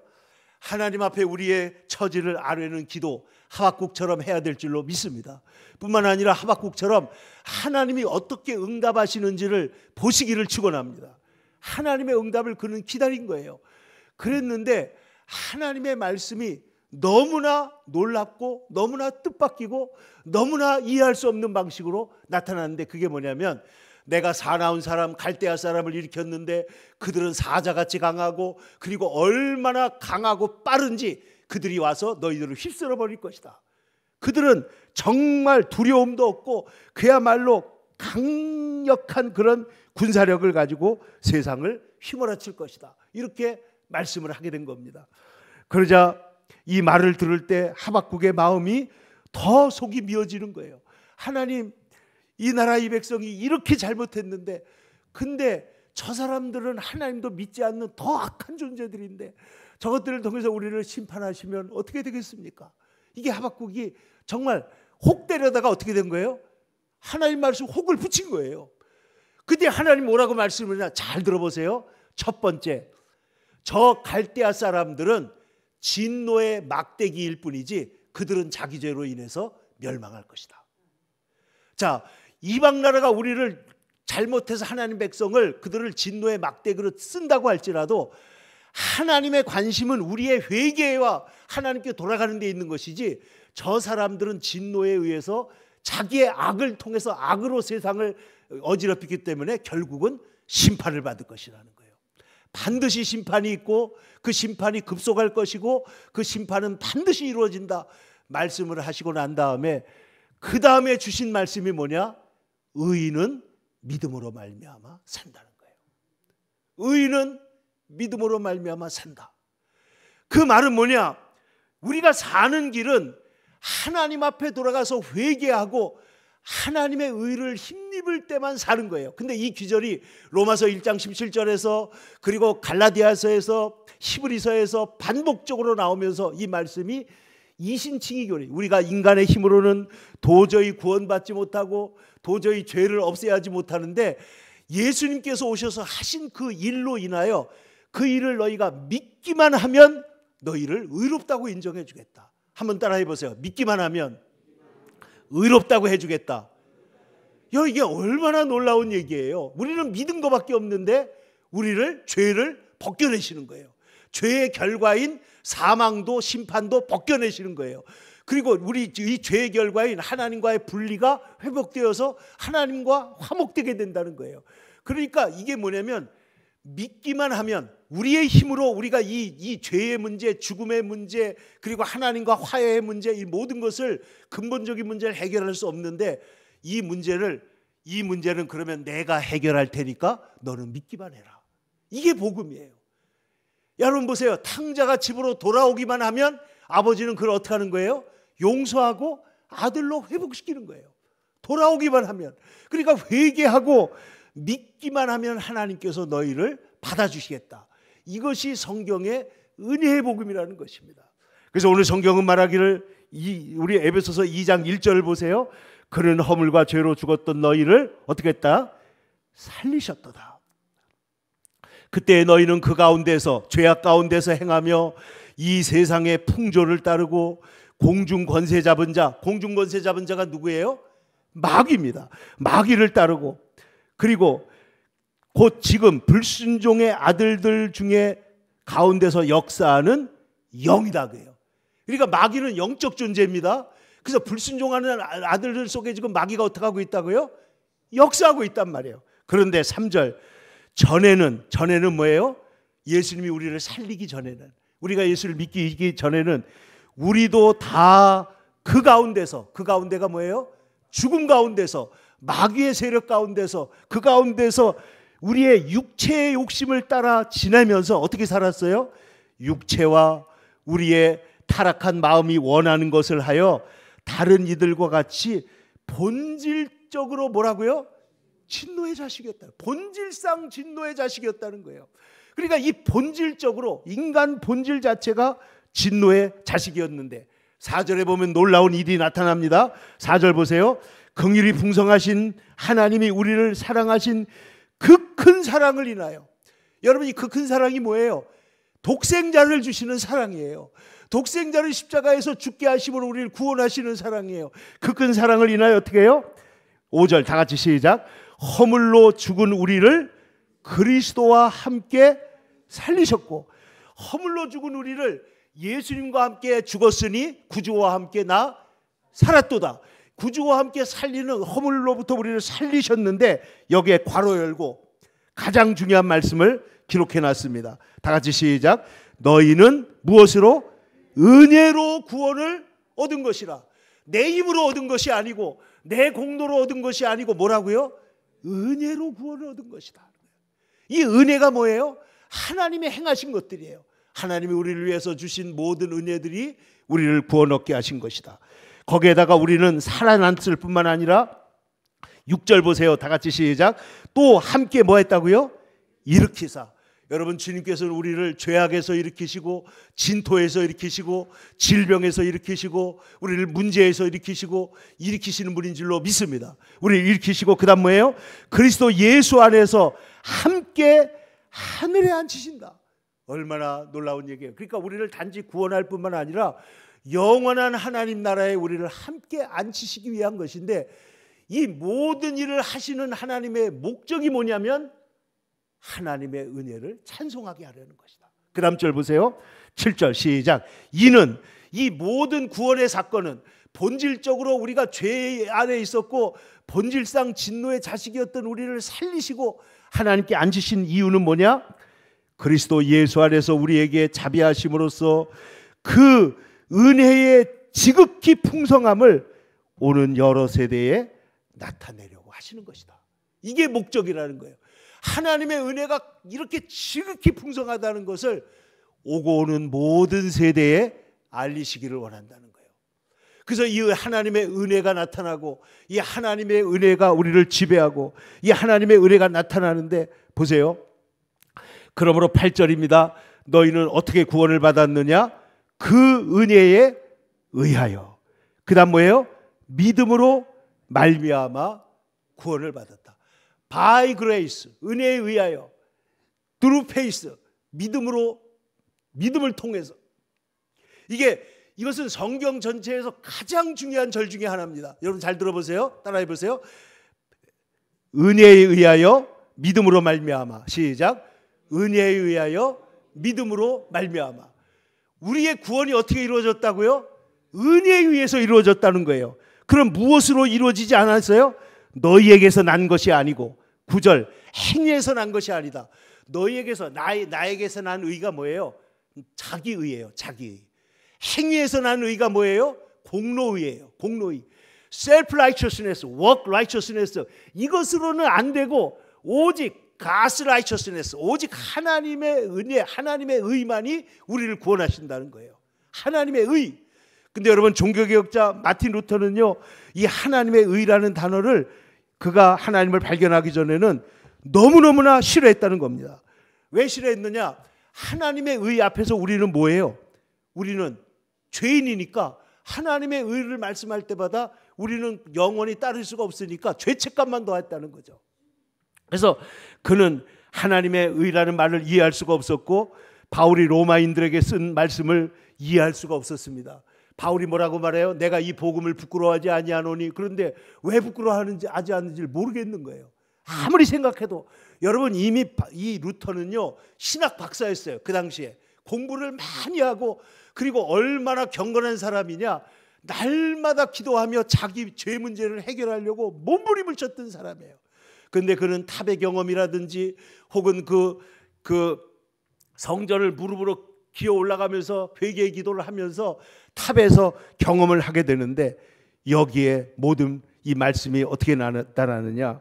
하나님 앞에 우리의 처지를 아뢰는 기도 하박국처럼 해야 될 줄로 믿습니다. 뿐만 아니라 하박국처럼 하나님이 어떻게 응답하시는지를 보시기를 축원합니다. 하나님의 응답을 그는 기다린 거예요. 그랬는데 하나님의 말씀이 너무나 놀랍고 너무나 뜻밖이고 너무나 이해할 수 없는 방식으로 나타났는데, 그게 뭐냐면 내가 사나운 사람 갈대아 사람을 일으켰는데 그들은 사자같이 강하고 그리고 얼마나 강하고 빠른지 그들이 와서 너희들을 휩쓸어 버릴 것이다. 그들은 정말 두려움도 없고 그야말로 강력한 그런 군사력을 가지고 세상을 휘몰아칠 것이다. 이렇게 말씀을 하게 된 겁니다. 그러자 이 말을 들을 때 하박국의 마음이 더 속이 미어지는 거예요. 하나님, 이 나라 이 백성이 이렇게 잘못했는데, 근데 저 사람들은 하나님도 믿지 않는 더 악한 존재들인데 저것들을 통해서 우리를 심판하시면 어떻게 되겠습니까? 이게 하박국이 정말 혹 때려다가 어떻게 된 거예요? 하나님 말씀 혹을 붙인 거예요. 근데 하나님 뭐라고 말씀을 하냐? 잘 들어보세요. 첫 번째, 저 갈대아 사람들은 진노의 막대기일 뿐이지 그들은 자기 죄로 인해서 멸망할 것이다. 자, 이방 나라가 우리를 잘못해서 하나님 백성을 그들을 진노의 막대기로 쓴다고 할지라도 하나님의 관심은 우리의 회개와 하나님께 돌아가는 데 있는 것이지, 저 사람들은 진노에 의해서 자기의 악을 통해서 악으로 세상을 어지럽히기 때문에 결국은 심판을 받을 것이라는 거예요. 반드시 심판이 있고 그 심판이 급속할 것이고 그 심판은 반드시 이루어진다 말씀을 하시고 난 다음에 그 다음에 주신 말씀이 뭐냐? 의인은 믿음으로 말미암아 산다는 거예요. 의인은 믿음으로 말미암아 산다. 그 말은 뭐냐? 우리가 사는 길은 하나님 앞에 돌아가서 회개하고 하나님의 의를 힘입을 때만 사는 거예요. 근데 이 귀절이 로마서 1장 17절에서 그리고 갈라디아서에서 히브리서에서 반복적으로 나오면서 이 말씀이 이신칭의 교리, 우리가 인간의 힘으로는 도저히 구원받지 못하고 도저히 죄를 없애야지 못하는데 예수님께서 오셔서 하신 그 일로 인하여 그 일을 너희가 믿기만 하면 너희를 의롭다고 인정해 주겠다. 한번 따라해 보세요. 믿기만 하면 의롭다고 해주겠다. 이게 얼마나 놀라운 얘기예요. 우리는 믿은 것밖에 없는데 우리를, 죄를 벗겨내시는 거예요. 죄의 결과인 사망도 심판도 벗겨내시는 거예요. 그리고 우리 이 죄의 결과인 하나님과의 분리가 회복되어서 하나님과 화목되게 된다는 거예요. 그러니까 이게 뭐냐면 믿기만 하면 우리의 힘으로 우리가 이 죄의 문제, 죽음의 문제, 그리고 하나님과 화해의 문제, 이 모든 것을 근본적인 문제를 해결할 수 없는데 이 문제는 그러면 내가 해결할 테니까 너는 믿기만 해라. 이게 복음이에요. 여러분 보세요. 탕자가 집으로 돌아오기만 하면 아버지는 그걸 어떻게 하는 거예요? 용서하고 아들로 회복시키는 거예요. 돌아오기만 하면. 그러니까 회개하고 믿기만 하면 하나님께서 너희를 받아주시겠다. 이것이 성경의 은혜의 복음이라는 것입니다. 그래서 오늘 성경은 말하기를, 우리 에베소서 2장 1절을 보세요. 그는 허물과 죄로 죽었던 너희를 어떻게 했다? 살리셨도다. 그때 너희는 그 가운데서, 죄악 가운데서 행하며 이 세상의 풍조를 따르고 공중 권세 잡은 자, 공중 권세 잡은 자가 누구예요? 마귀입니다. 마귀를 따르고, 그리고 곧 지금 불순종의 아들들 중에 가운데서 역사하는 영이다 그래요. 그러니까 마귀는 영적 존재입니다. 그래서 불순종하는 아들들 속에 지금 마귀가 어떻게 하고 있다고요? 역사하고 있단 말이에요. 그런데 3절, 전에는 뭐예요? 예수님이 우리를 살리기 전에는, 우리가 예수를 믿기 전에는 우리도 다 그 가운데서, 그 가운데가 뭐예요? 죽음 가운데서, 마귀의 세력 가운데서, 그 가운데서 우리의 육체의 욕심을 따라 지내면서 어떻게 살았어요? 육체와 우리의 타락한 마음이 원하는 것을 하여 다른 이들과 같이 본질적으로 뭐라고요? 진노의 자식이었다. 본질상 진노의 자식이었다는 거예요. 그러니까 이 본질적으로 인간 본질 자체가 진노의 자식이었는데 4절에 보면 놀라운 일이 나타납니다. 4절 보세요. 긍휼이 풍성하신 하나님이 우리를 사랑하신 그 큰 사랑을 인하여. 여러분, 이 그 큰 사랑이 뭐예요? 독생자를 주시는 사랑이에요. 독생자를 십자가에서 죽게 하심으로 우리를 구원하시는 사랑이에요. 그 큰 사랑을 인하여 어떻게 해요? 5절 다 같이 시작. 허물로 죽은 우리를 그리스도와 함께 살리셨고, 허물로 죽은 우리를 예수님과 함께 죽었으니 구주와 함께 나 살았도다. 구주와 함께 살리는, 허물로부터 우리를 살리셨는데 여기에 괄호 열고 가장 중요한 말씀을 기록해 놨습니다. 다 같이 시작. 너희는 무엇으로? 은혜로 구원을 얻은 것이라. 내 힘으로 얻은 것이 아니고, 내 공로로 얻은 것이 아니고, 뭐라고요? 은혜로 구원을 얻은 것이다. 이 은혜가 뭐예요? 하나님의 행하신 것들이에요. 하나님이 우리를 위해서 주신 모든 은혜들이 우리를 구원 얻게 하신 것이다. 거기에다가 우리는 살아났을 뿐만 아니라 6절 보세요. 다 같이 시작. 또 함께 뭐 했다고요? 일으키사. 여러분, 주님께서는 우리를 죄악에서 일으키시고, 진토에서 일으키시고, 질병에서 일으키시고, 우리를 문제에서 일으키시는 분인 줄로 믿습니다. 우리를 일으키시고, 그 다음 뭐예요? 그리스도 예수 안에서 함께 하늘에 앉히신다. 얼마나 놀라운 얘기예요. 그러니까 우리를 단지 구원할 뿐만 아니라 영원한 하나님 나라에 우리를 함께 앉히시기 위한 것인데, 이 모든 일을 하시는 하나님의 목적이 뭐냐면 하나님의 은혜를 찬송하게 하려는 것이다. 그 다음 절 보세요. 7절 시작. 이는, 이 모든 구원의 사건은 본질적으로 우리가 죄 안에 있었고 본질상 진노의 자식이었던 우리를 살리시고 하나님께 앉으신 이유는 뭐냐? 그리스도 예수 안에서 우리에게 자비하심으로써 그 은혜의 지극히 풍성함을 오는 여러 세대에 나타내려고 하시는 것이다. 이게 목적이라는 거예요. 하나님의 은혜가 이렇게 지극히 풍성하다는 것을 오고 오는 모든 세대에 알리시기를 원한다는 거예요. 그래서 이 하나님의 은혜가 나타나고, 이 하나님의 은혜가 우리를 지배하고, 이 하나님의 은혜가 나타나는데 보세요. 그러므로 8절입니다. 너희는 어떻게 구원을 받았느냐? 그 은혜에 의하여. 그 다음 뭐예요? 믿음으로 말미암아 구원을 받았다. By grace, 은혜에 의하여. Through faith, 믿음을 통해서. 이것은 성경 전체에서 가장 중요한 절 중에 하나입니다. 여러분 잘 들어보세요. 따라해 보세요. 은혜에 의하여 믿음으로 말미암아. 시작. 은혜에 의하여 믿음으로 말미암아. 우리의 구원이 어떻게 이루어졌다고요? 은혜에 의해서 이루어졌다는 거예요. 그럼 무엇으로 이루어지지 않았어요? 너희에게서 난 것이 아니고, 9절 행위에서 난 것이 아니다. 너희에게서, 나에게서 난 의가 뭐예요? 자기의예요. 자기의. 행위에서 난 의가 뭐예요? 공로의예요. 공로의. self righteousness, work righteousness, 이것으로는 안 되고 오직 God's righteousness, 오직 하나님의 은혜, 하나님의 의만이 우리를 구원하신다는 거예요. 하나님의 의. 근데 여러분, 종교개혁자 마틴 루터는요, 이 하나님의 의라는 단어를 그가 하나님을 발견하기 전에는 너무너무나 싫어했다는 겁니다. 왜 싫어했느냐? 하나님의 의 앞에서 우리는 뭐예요? 우리는 죄인이니까 하나님의 의를 말씀할 때마다 우리는 영원히 따를 수가 없으니까 죄책감만 더했다는 거죠. 그래서 그는 하나님의 의라는 말을 이해할 수가 없었고, 바울이 로마인들에게 쓴 말씀을 이해할 수가 없었습니다. 바울이 뭐라고 말해요? 내가 이 복음을 부끄러워하지 아니하노니. 그런데 왜 부끄러워하는지 하지 않는지를 모르겠는 거예요. 아무리 생각해도. 여러분, 이미 이 루터는요, 신학 박사였어요. 그 당시에 공부를 많이 하고, 그리고 얼마나 경건한 사람이냐, 날마다 기도하며 자기 죄 문제를 해결하려고 몸부림을 쳤던 사람이에요. 그런데 그는 탑의 경험이라든지 혹은 그 성전을 무릎으로 기어 올라가면서 회개의 기도를 하면서 탑에서 경험을 하게 되는데, 여기에 모든 이 말씀이 어떻게 나타나느냐?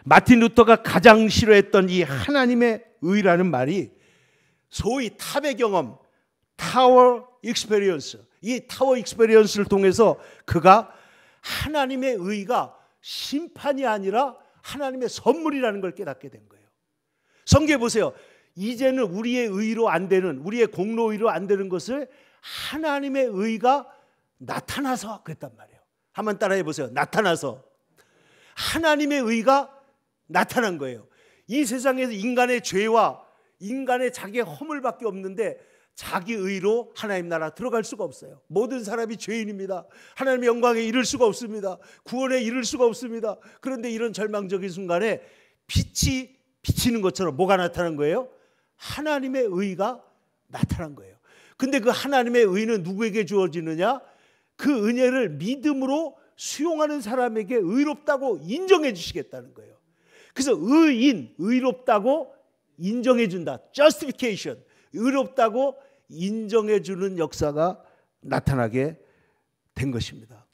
마틴 루터가 가장 싫어했던 이 하나님의 의라는 말이 소위 탑의 경험, 타워 익스페리언스, 이 타워 익스페리언스를 통해서 그가 하나님의 의가 심판이 아니라 하나님의 선물이라는 걸 깨닫게 된 거예요. 성경에 보세요. 이제는 우리의 의로 안 되는, 우리의 공로의로 안 되는 것을 하나님의 의가 나타나서 그랬단 말이에요. 한번 따라해 보세요. 나타나서. 하나님의 의가 나타난 거예요. 이 세상에서 인간의 죄와 인간의 자기의 허물밖에 없는데 자기 의로 하나님 나라 들어갈 수가 없어요. 모든 사람이 죄인입니다. 하나님의 영광에 이를 수가 없습니다. 구원에 이를 수가 없습니다. 그런데 이런 절망적인 순간에 빛이 비치는 것처럼 뭐가 나타난 거예요? 하나님의 의가 나타난 거예요. 근데 그 하나님의 의는 누구에게 주어지느냐? 그 은혜를 믿음으로 수용하는 사람에게 의롭다고 인정해 주시겠다는 거예요. 그래서 의롭다고 인정해 준다. justification. 의롭다고 인정해 주는 역사가 나타나게 된 것입니다.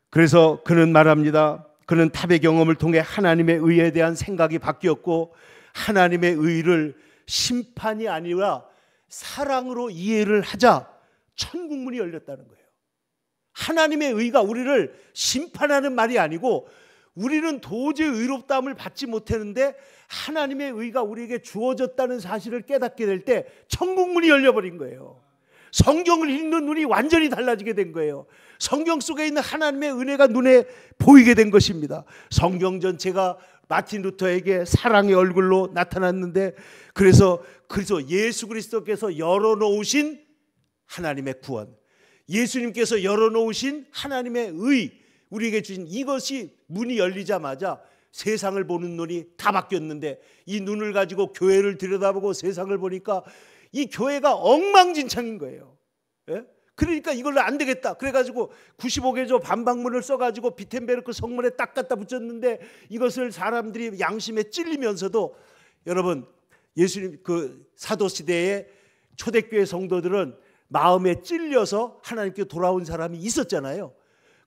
그래서 그는 말합니다. 그는 탑의 경험을 통해 하나님의 의에 대한 생각이 바뀌었고 하나님의 의를 심판이 아니라 사랑으로 이해를 하자 천국문이 열렸다는 거예요. 하나님의 의가 우리를 심판하는 말이 아니고 우리는 도저히 의롭다함을 받지 못했는데 하나님의 의가 우리에게 주어졌다는 사실을 깨닫게 될 때 천국문이 열려버린 거예요. 성경을 읽는 눈이 완전히 달라지게 된 거예요. 성경 속에 있는 하나님의 은혜가 눈에 보이게 된 것입니다. 성경 전체가 마틴 루터에게 사랑의 얼굴로 나타났는데 그래서 예수 그리스도께서 열어놓으신 하나님의 구원, 예수님께서 열어놓으신 하나님의 의, 우리에게 주신 이것이 문이 열리자마자 세상을 보는 눈이 다 바뀌었는데 이 눈을 가지고 교회를 들여다보고 세상을 보니까 이 교회가 엉망진창인 거예요. 예? 그러니까 이걸로 안 되겠다. 그래가지고 95개조 반박문을 써가지고 비텐베르크 성문에 딱 갖다 붙였는데 이것을 사람들이 양심에 찔리면서도 여러분 예수님 그 사도시대의 초대교회 성도들은 마음에 찔려서 하나님께 돌아온 사람이 있었잖아요.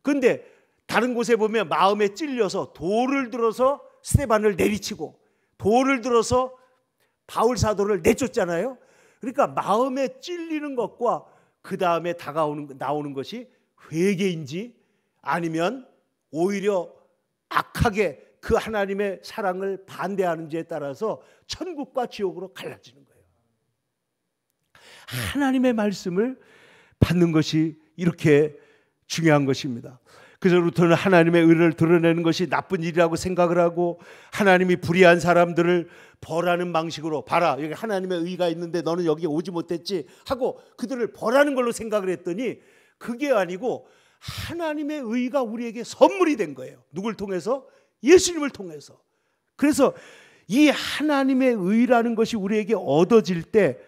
그런데 다른 곳에 보면 마음에 찔려서 돌을 들어서 스데반을 내리치고 돌을 들어서 바울 사도를 내쫓잖아요. 그러니까 마음에 찔리는 것과 그 다음에 나오는 것이 회개인지 아니면 오히려 악하게 그 하나님의 사랑을 반대하는지에 따라서 천국과 지옥으로 갈라지는 거예요. 하나님의 말씀을 받는 것이 이렇게 중요한 것입니다. 그래서 루터는 하나님의 의를 드러내는 것이 나쁜 일이라고 생각을 하고 하나님이 불의한 사람들을 벌하는 방식으로 봐라 여기 하나님의 의가 있는데 너는 여기 오지 못했지 하고 그들을 벌하는 걸로 생각을 했더니 그게 아니고 하나님의 의가 우리에게 선물이 된 거예요. 누굴 통해서? 예수님을 통해서. 그래서 이 하나님의 의라는 것이 우리에게 얻어질 때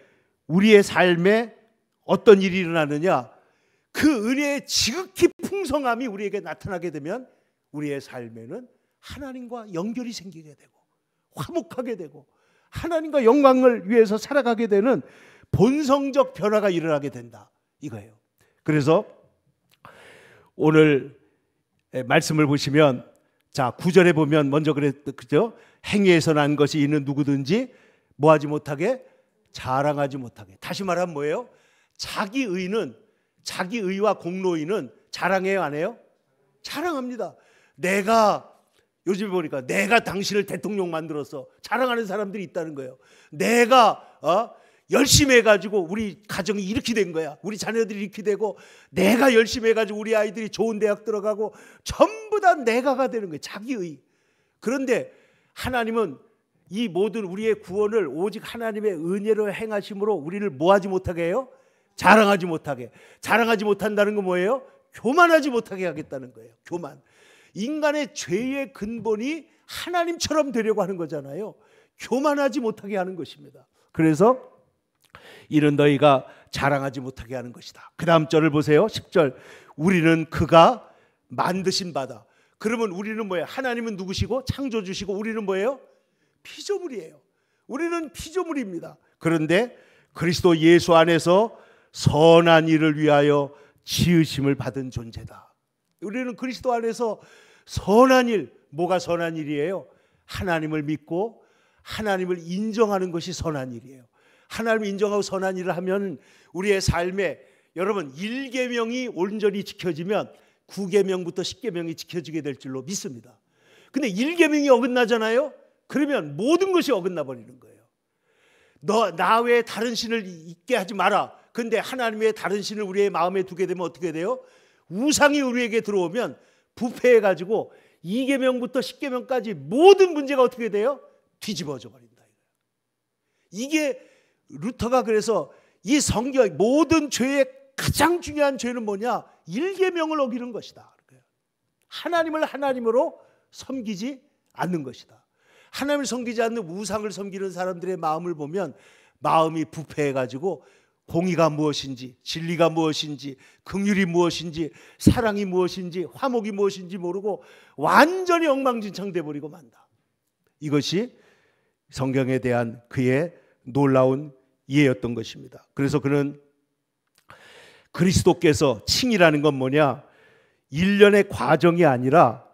우리의 삶에 어떤 일이 일어나느냐, 그 은혜의 지극히 풍성함이 우리에게 나타나게 되면 우리의 삶에는 하나님과 연결이 생기게 되고 화목하게 되고 하나님과 영광을 위해서 살아가게 되는 본성적 변화가 일어나게 된다 이거예요. 그래서 오늘 말씀을 보시면 자 9절에 보면 먼저 그죠? 행위에서 난 것이 이는 누구든지 뭐하지 못하게 자랑하지 못하게. 다시 말하면 뭐예요? 자기 의와 공로의는 자랑해요 안 해요? 자랑합니다. 내가 요즘에 보니까 내가 당신을 대통령 만들어서 자랑하는 사람들이 있다는 거예요. 내가 열심히 해가지고 우리 가정이 이렇게 된 거야. 우리 자녀들이 이렇게 되고 내가 열심히 해가지고 우리 아이들이 좋은 대학 들어가고 전부 다 내가가 되는 거예요. 자기의. 그런데 하나님은 이 모든 우리의 구원을 오직 하나님의 은혜로 행하심으로 우리를 뭐하지 못하게 해요? 자랑하지 못하게. 자랑하지 못한다는 건 뭐예요? 교만하지 못하게 하겠다는 거예요. 교만. 인간의 죄의 근본이 하나님처럼 되려고 하는 거잖아요. 교만하지 못하게 하는 것입니다. 그래서 이런 너희가 자랑하지 못하게 하는 것이다. 그 다음 절을 보세요. 10절. 우리는 그가 만드신 바다. 그러면 우리는 뭐예요? 하나님은 누구시고 창조주시고 우리는 뭐예요? 피조물이에요. 우리는 피조물입니다. 그런데 그리스도 예수 안에서 선한 일을 위하여 지으심을 받은 존재다. 우리는 그리스도 안에서 선한 일, 뭐가 선한 일이에요? 하나님을 믿고 하나님을 인정하는 것이 선한 일이에요. 하나님을 인정하고 선한 일을 하면 우리의 삶에 여러분 1계명이 온전히 지켜지면 9계명부터 10계명이 지켜지게 될 줄로 믿습니다. 근데 1계명이 어긋나잖아요. 그러면 모든 것이 어긋나 버리는 거예요. 나 외에 다른 신을 있게 하지 마라. 근데 하나님 외에 다른 신을 우리의 마음에 두게 되면 어떻게 돼요? 우상이 우리에게 들어오면 부패해가지고 2계명부터 10계명까지 모든 문제가 어떻게 돼요? 뒤집어져 버린다. 이게 루터가 그래서 이 성경 모든 죄의 가장 중요한 죄는 뭐냐? 일계명을 어기는 것이다. 하나님을 하나님으로 섬기지 않는 것이다. 하나님을 섬기지 않는 우상을 섬기는 사람들의 마음을 보면 마음이 부패해가지고 공의가 무엇인지, 진리가 무엇인지, 긍휼이 무엇인지, 사랑이 무엇인지, 화목이 무엇인지 모르고 완전히 엉망진창돼 버리고 만다. 이것이 성경에 대한 그의 놀라운 이해였던 것입니다. 그래서 그는 그리스도께서 칭이라는 건 뭐냐? 일련의 과정이 아니라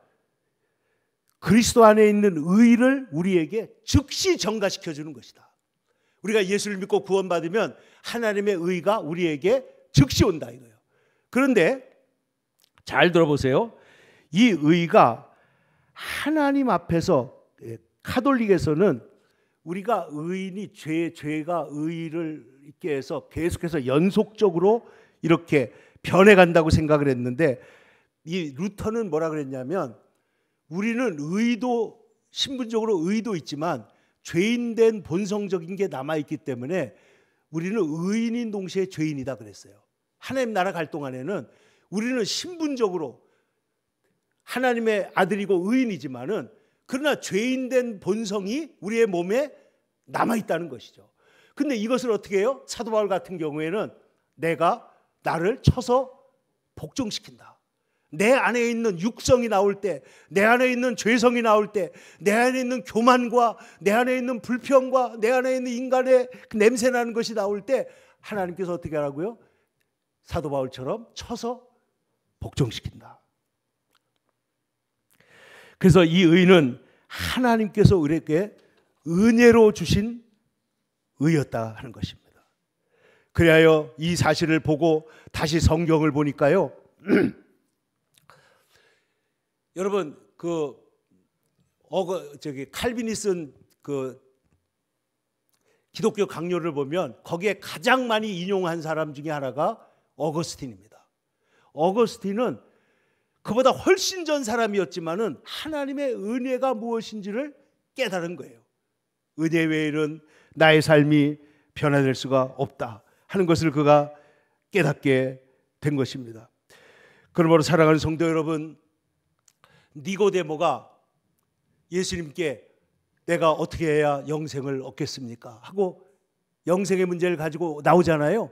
그리스도 안에 있는 의를 우리에게 즉시 전가시켜 주는 것이다. 우리가 예수를 믿고 구원받으면 하나님의 의가 우리에게 즉시 온다 이거예요. 그런데 잘 들어보세요. 이 의가 하나님 앞에서 카톨릭에서는 우리가 의인이 죄가 의를 있게 해서 계속해서 연속적으로 이렇게 변해간다고 생각을 했는데 이 루터는 뭐라 그랬냐면 우리는 의도 신분적으로 의도 있지만 죄인된 본성적인 게 남아있기 때문에 우리는 의인인 동시에 죄인이다 그랬어요. 하나님 나라 갈 동안에는 우리는 신분적으로 하나님의 아들이고 의인이지만은 그러나 죄인된 본성이 우리의 몸에 남아있다는 것이죠. 근데 이것을 어떻게 해요? 사도 바울 같은 경우에는 내가 나를 쳐서 복종시킨다. 내 안에 있는 육성이 나올 때, 내 안에 있는 죄성이 나올 때, 내 안에 있는 교만과 내 안에 있는 불평과 내 안에 있는 인간의 그 냄새나는 것이 나올 때 하나님께서 어떻게 하라고요? 사도 바울처럼 쳐서 복종시킨다. 그래서 이 의는 하나님께서 우리에게 은혜로 주신 의였다 하는 것입니다. 그리하여 이 사실을 보고 다시 성경을 보니까요. 여러분 칼빈이 쓴 그 기독교 강요를 보면 거기에 가장 많이 인용한 사람 중에 하나가 어거스틴입니다. 어거스틴은 그보다 훨씬 전 사람이었지만은 하나님의 은혜가 무엇인지를 깨달은 거예요. 은혜 외에는 나의 삶이 변화될 수가 없다 하는 것을 그가 깨닫게 된 것입니다. 그러므로 사랑하는 성도 여러분, 니고데모가 예수님께 내가 어떻게 해야 영생을 얻겠습니까? 하고 영생의 문제를 가지고 나오잖아요.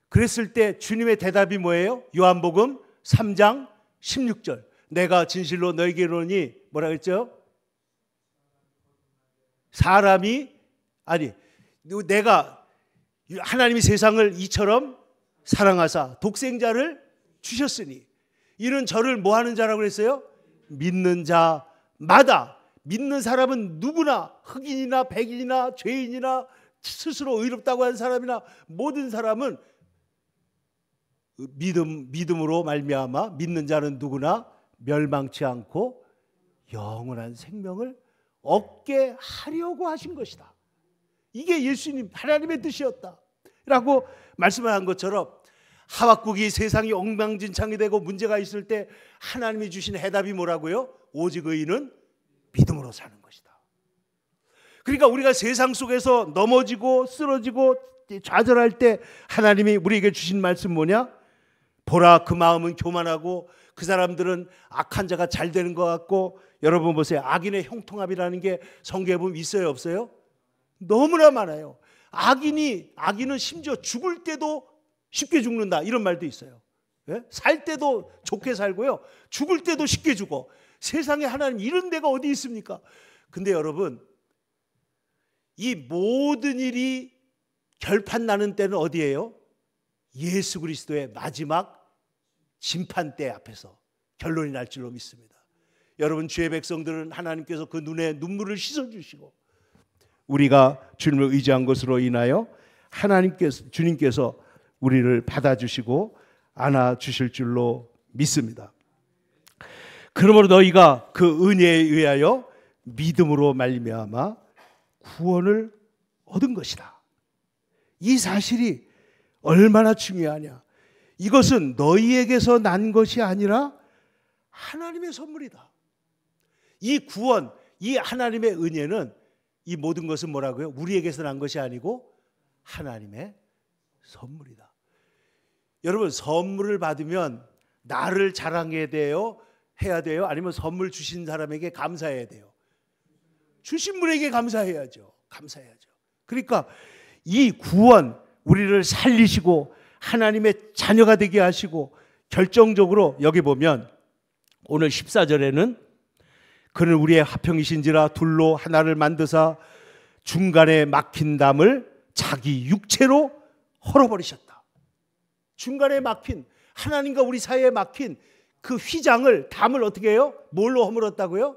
그랬을 때 주님의 대답이 뭐예요? 요한복음 3장 16절. 내가 진실로 너에게 이르노니 뭐라 그랬죠? 내가 하나님이 세상을 이처럼 사랑하사 독생자를 주셨으니 이는 저를 뭐 하는 자라고 그랬어요? 믿는 자마다. 믿는 사람은 누구나 흑인이나 백인이나 죄인이나 스스로 의롭다고 하는 사람이나 모든 사람은 믿음으로 말미암아 믿는 자는 누구나 멸망치 않고 영원한 생명을 얻게 하려고 하신 것이다. 이게 예수님 하나님의 뜻이었다 라고 말씀을 한 것처럼 하박국이 세상이 엉망진창이 되고 문제가 있을 때 하나님이 주신 해답이 뭐라고요? 오직 의인은 믿음으로 사는 것이다. 그러니까 우리가 세상 속에서 넘어지고 쓰러지고 좌절할 때 하나님이 우리에게 주신 말씀 뭐냐? 보라, 그 마음은 교만하고 그 사람들은 악한 자가 잘 되는 것 같고. 여러분 보세요. 악인의 형통합이라는 게 성경에 보면 있어요, 없어요? 너무나 많아요. 악인은 심지어 죽을 때도 쉽게 죽는다 이런 말도 있어요. 예? 살 때도 좋게 살고요, 죽을 때도 쉽게 죽어. 세상에 하나님 이런 데가 어디 있습니까? 근데 여러분, 이 모든 일이 결판 나는 때는 어디예요? 예수 그리스도의 마지막 심판대 앞에서 결론이 날 줄로 믿습니다. 여러분, 주의 백성들은 하나님께서 그 눈에 눈물을 씻어주시고 우리가 주님을 의지한 것으로 인하여 주님께서 우리를 받아주시고 안아주실 줄로 믿습니다. 그러므로 너희가 그 은혜에 의하여 믿음으로 말미암아 구원을 얻은 것이다. 이 사실이 얼마나 중요하냐. 이것은 너희에게서 난 것이 아니라 하나님의 선물이다. 이 구원, 이 하나님의 은혜는 이 모든 것은 뭐라고요? 우리에게서 난 것이 아니고 하나님의 선물이다. 여러분, 선물을 받으면 나를 자랑해야 돼요? 해야 돼요? 아니면 선물 주신 사람에게 감사해야 돼요? 주신 분에게 감사해야죠. 감사해야죠. 그러니까 이 구원, 우리를 살리시고 하나님의 자녀가 되게 하시고, 결정적으로 여기 보면 오늘 14절에는 그는 우리의 화평이신지라 둘로 하나를 만드사 중간에 막힌 담을 자기 육체로 헐어버리셨다. 중간에 막힌, 하나님과 우리 사이에 막힌 그 휘장을, 담을 어떻게 해요? 뭘로 허물었다고요?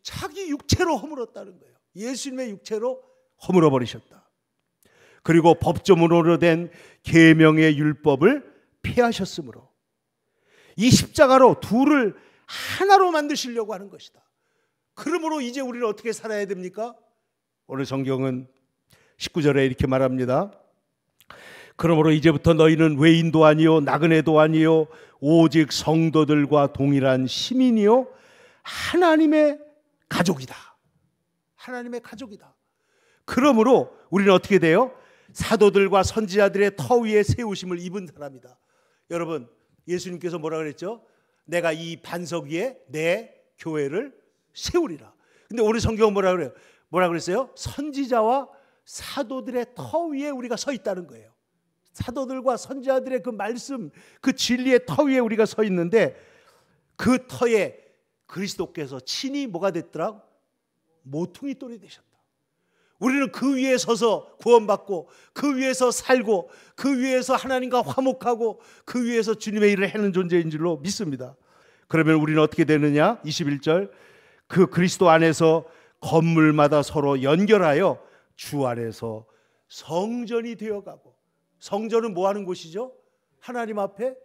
자기 육체로 허물었다는 거예요. 예수님의 육체로 허물어 버리셨다. 그리고 법조문으로 된 계명의 율법을 폐하셨으므로 이 십자가로 둘을 하나로 만드시려고 하는 것이다. 그러므로 이제 우리는 어떻게 살아야 됩니까? 오늘 성경은 19절에 이렇게 말합니다. 그러므로 이제부터 너희는 외인도 아니요 나그네도 아니요 오직 성도들과 동일한 시민이요 하나님의 가족이다. 하나님의 가족이다. 그러므로 우리는 어떻게 돼요? 사도들과 선지자들의 터 위에 세우심을 입은 사람이다. 여러분, 예수님께서 뭐라 그랬죠? 내가 이 반석 위에 내 교회를 세우리라. 근데 오늘 성경은 뭐라 그래요? 뭐라 그랬어요? 선지자와 사도들의 터 위에 우리가 서 있다는 거예요. 사도들과 선지자들의 그 말씀, 그 진리의 터 위에 우리가 서 있는데, 그 터에 그리스도께서 친히 뭐가 됐더라? 모퉁이 돌이 되셨다. 우리는 그 위에 서서 구원받고, 그 위에서 살고, 그 위에서 하나님과 화목하고, 그 위에서 주님의 일을 하는 존재인 줄로 믿습니다. 그러면 우리는 어떻게 되느냐? 21절, 그 그리스도 안에서 건물마다 서로 연결하여 주 안에서 성전이 되어가고, 성전은 뭐 하는 곳이죠? 하나님 앞에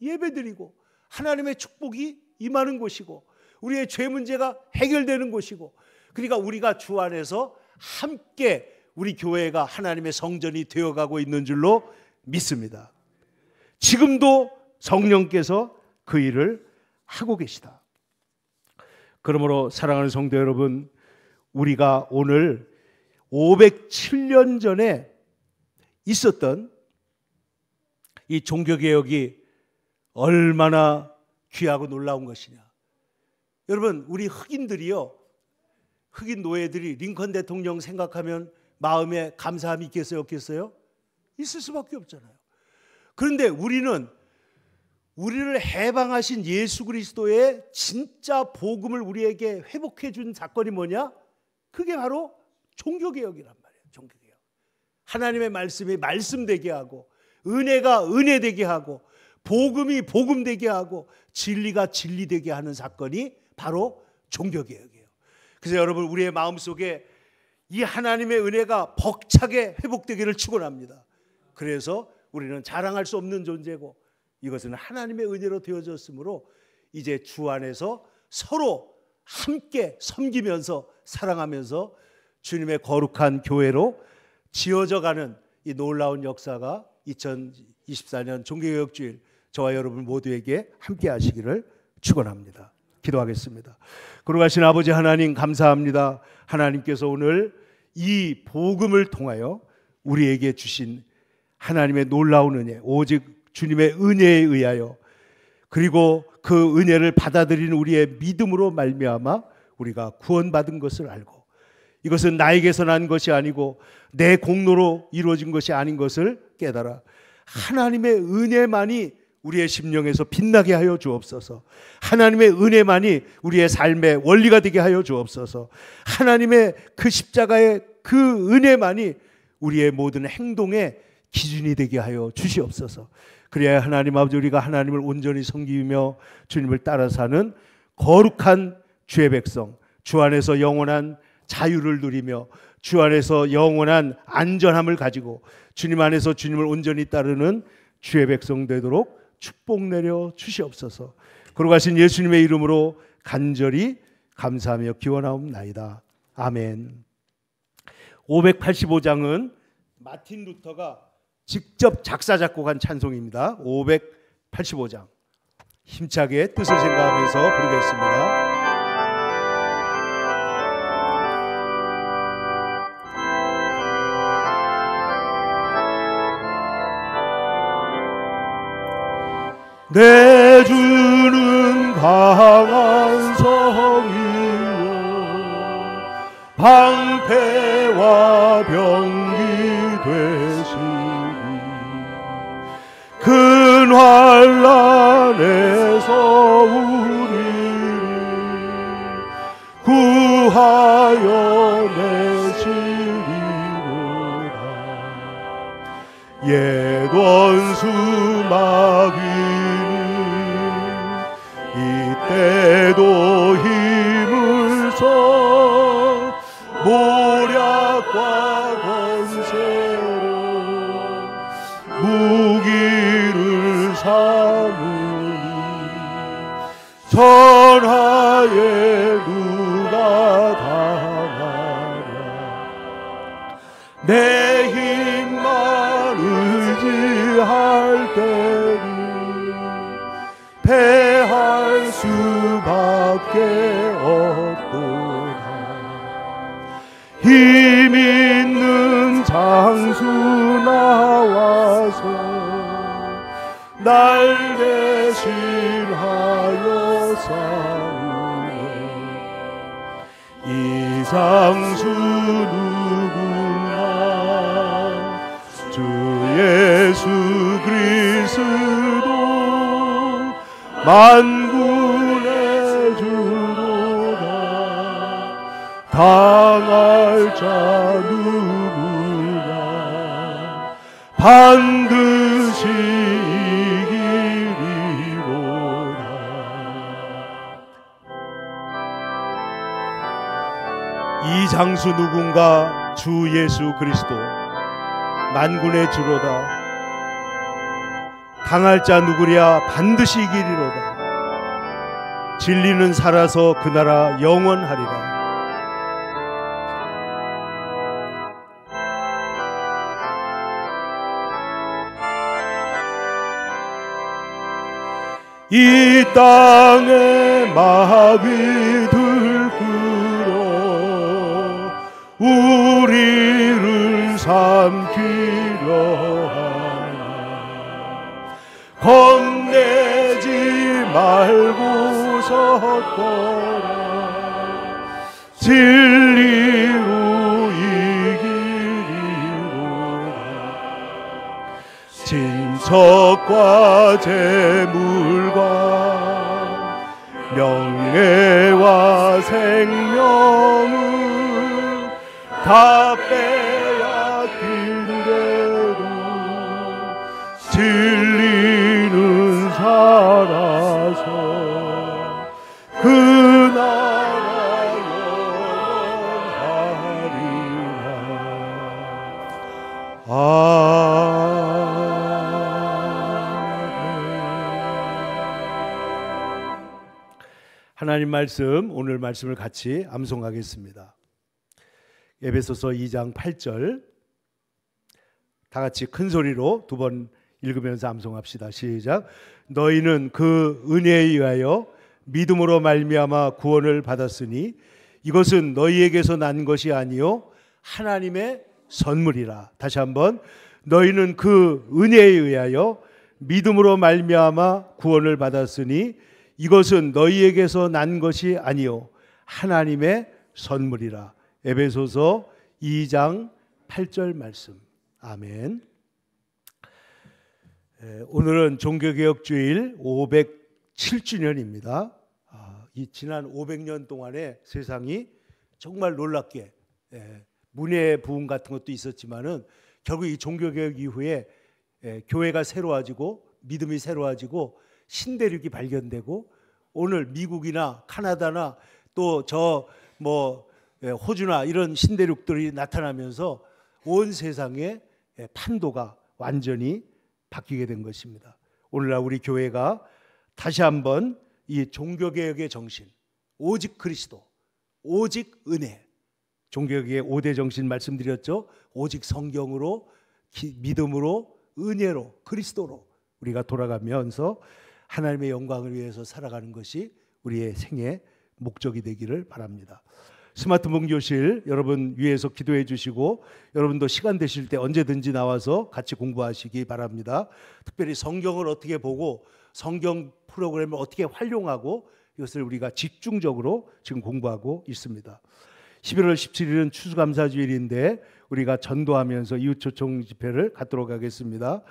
예배드리고 하나님의 축복이 임하는 곳이고 우리의 죄 문제가 해결되는 곳이고, 그러니까 우리가 주 안에서 함께 우리 교회가 하나님의 성전이 되어가고 있는 줄로 믿습니다. 지금도 성령께서 그 일을 하고 계시다. 그러므로 사랑하는 성도 여러분, 우리가 오늘 507년 전에 있었던 이 종교개혁이 얼마나 귀하고 놀라운 것이냐. 여러분, 우리 흑인들이요, 흑인 노예들이 링컨 대통령 생각하면 마음에 감사함이 있겠어요, 없겠어요? 있을 수밖에 없잖아요. 그런데 우리는 우리를 해방하신 예수 그리스도의 진짜 복음을 우리에게 회복해 준 사건이 뭐냐? 그게 바로 종교개혁이란 말이에요. 종교개혁. 하나님의 말씀이 말씀되게 하고, 은혜가 은혜되게 하고, 복음이 복음되게 하고, 진리가 진리되게 하는 사건이 바로 종교개혁이에요. 그래서 여러분, 우리의 마음속에 이 하나님의 은혜가 벅차게 회복되기를 축원합니다. 그래서 우리는 자랑할 수 없는 존재고, 이것은 하나님의 은혜로 되어졌으므로 이제 주 안에서 서로 함께 섬기면서 사랑하면서 주님의 거룩한 교회로 지어져가는 이 놀라운 역사가 2024년 종교개혁주일 저와 여러분 모두에게 함께 하시기를 축원합니다. 기도하겠습니다. 거룩하신 아버지 하나님, 감사합니다. 하나님께서 오늘 이 복음을 통하여 우리에게 주신 하나님의 놀라운 은혜, 오직 주님의 은혜에 의하여, 그리고 그 은혜를 받아들이는 우리의 믿음으로 말미암아 우리가 구원받은 것을 알고, 이것은 나에게서 난 것이 아니고 내 공로로 이루어진 것이 아닌 것을 깨달아 하나님의 은혜만이 우리의 심령에서 빛나게 하여 주옵소서. 하나님의 은혜만이 우리의 삶의 원리가 되게 하여 주옵소서. 하나님의 그 십자가의 그 은혜만이 우리의 모든 행동의 기준이 되게 하여 주시옵소서. 그래야 하나님 아버지, 우리가 하나님을 온전히 섬기며 주님을 따라 사는 거룩한 주의 백성, 주 안에서 영원한 자유를 누리며 주 안에서 영원한 안전함을 가지고 주님 안에서 주님을 온전히 따르는 주의 백성 되도록 축복 내려 주시옵소서. 거룩하신 예수님의 이름으로 간절히 감사하며 기원하옵나이다. 아멘. 585장은 마틴 루터가 직접 작사 작곡한 찬송입니다. 585장 힘차게 뜻을 생각하면서 부르겠습니다. 내 주는 강한 성이요 방패와 병기 되시니 큰 환난에서 우리를 구하여 내시리로다. 옛 원수 마귀는 이때도 힘을 써 모략과 권세로 무기를 삼으니 전하에 누가 당하랴. 내 힘만 의지할 때니 패할 수밖에 없도다. 힘 있는 장수 나와서 날 대신하여 싸우네. 이 장수 누구나 주 예수 그리스도 만군의 주로다. 당할 자 누구나 반드시 이기리로다. 이 장수 누군가 주 예수 그리스도 만군의 주로다. 당할 자 누구랴 반드시 이기리로다. 진리는 살아서 그 나라 영원하리라. 이 땅에 마귀들 끌어 우리를 삼키려 하나. 겁내지 말고 섰거라. 진리로 이기리로다. 친척과 재물과 명예와 생명을 다 빼앗긴데도 진리는 살아서 그 나라 영원하리라. 하나님 말씀, 오늘 말씀을 같이 암송하겠습니다. 에베소서 2장 8절 다 같이 큰 소리로 두 번 읽으면서 암송합시다. 시작. 너희는 그 은혜에 의하여 믿음으로 말미암아 구원을 받았으니 이것은 너희에게서 난 것이 아니요 하나님의 선물이라. 다시 한번. 너희는 그 은혜에 의하여 믿음으로 말미암아 구원을 받았으니 이것은 너희에게서 난 것이 아니요 하나님의 선물이라. 에베소서 2장 8절 말씀. 아멘. 오늘은 종교개혁주일 507주년입니다. 이 지난 500년 동안에 세상이 정말 놀랍게 문예 부흥 같은 것도 있었지만은 결국 이 종교개혁 이후에 교회가 새로워지고 믿음이 새로워지고 신대륙이 발견되고 오늘 미국이나 카나다나 또 저 호주나 이런 신대륙들이 나타나면서 온 세상의 판도가 완전히 바뀌게 된 것입니다. 오늘날 우리 교회가 다시 한번 이 종교개혁의 정신, 오직 그리스도, 오직 은혜, 종교개혁의 5대 정신 말씀드렸죠. 오직 성경으로, 믿음으로, 은혜로, 그리스도로 우리가 돌아가면서 하나님의 영광을 위해서 살아가는 것이 우리의 생애 목적이 되기를 바랍니다. 스마트 봉교실 여러분 위해서 기도해 주시고 여러분도 시간 되실 때 언제든지 나와서 같이 공부하시기 바랍니다. 특별히 성경을 어떻게 보고 성경 프로그램을 어떻게 활용하고 이것을 우리가 집중적으로 지금 공부하고 있습니다. 11월 17일은 추수감사주일인데 우리가 전도하면서 이웃초청 집회를 갖도록 하겠습니다.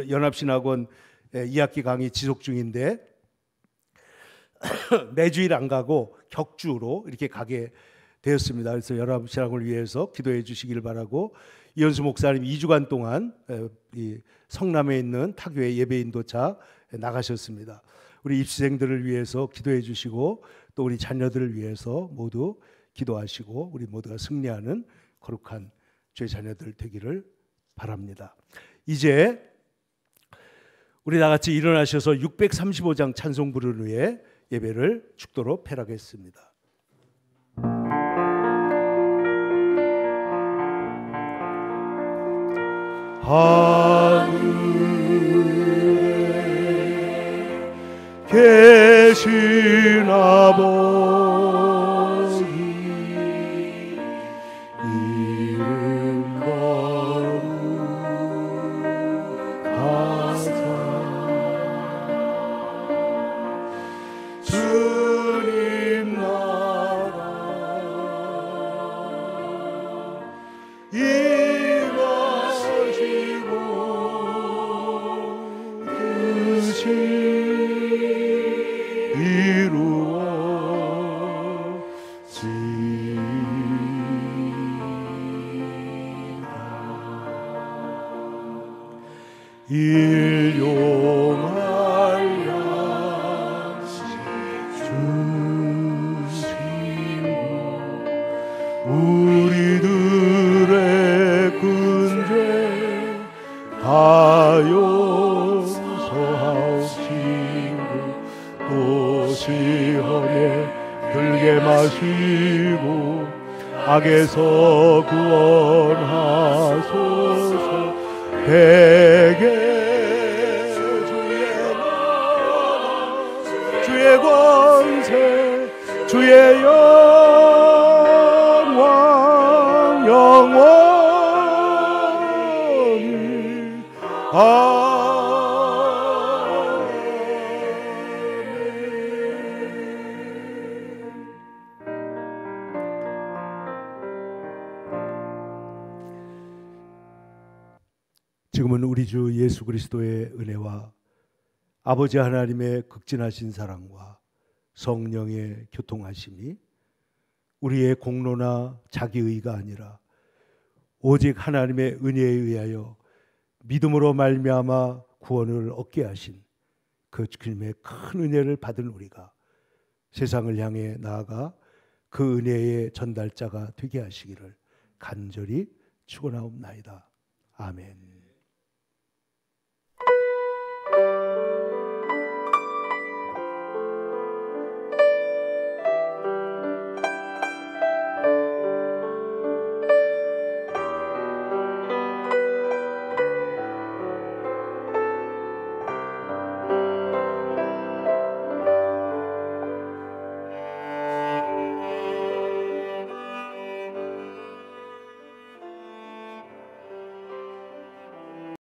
연합신학원 2학기 강의 지속 중인데 매주일 안 가고 격주로 이렇게 가게 되었습니다. 그래서 연합신학원을 위해서 기도해 주시기를 바라고, 이현수 목사님 2주간 동안 이 성남에 있는 타교회 예배 인도차 나가셨습니다. 우리 입시생들을 위해서 기도해 주시고 또 우리 자녀들을 위해서 모두 기도하시고 우리 모두가 승리하는 거룩한 주의 자녀들 되기를 바랍니다. 이제 우리 다 같이 일어나셔서 635장 찬송 부르는 후에 예배를 축도로 폐락했습니다. 하늘에 계신 아버지 이름 거룩하사 주님 나라 일용할 양식 주시고 우리들의 근죄 다 용서하시고 또 시험에 들게 마시고 악에서 구원하소서. 대개 주의 나라 주의 권세 주의 영광 영원히 지금은 우리 주 예수 그리스도의 은혜와 아버지 하나님의 극진하신 사랑과 성령의 교통하심이 우리의 공로나 자기의가 아니라 오직 하나님의 은혜에 의하여 믿음으로 말미암아 구원을 얻게 하신 그 주님의 큰 은혜를 받은 우리가 세상을 향해 나아가 그 은혜의 전달자가 되게 하시기를 간절히 축원하옵나이다. 아멘.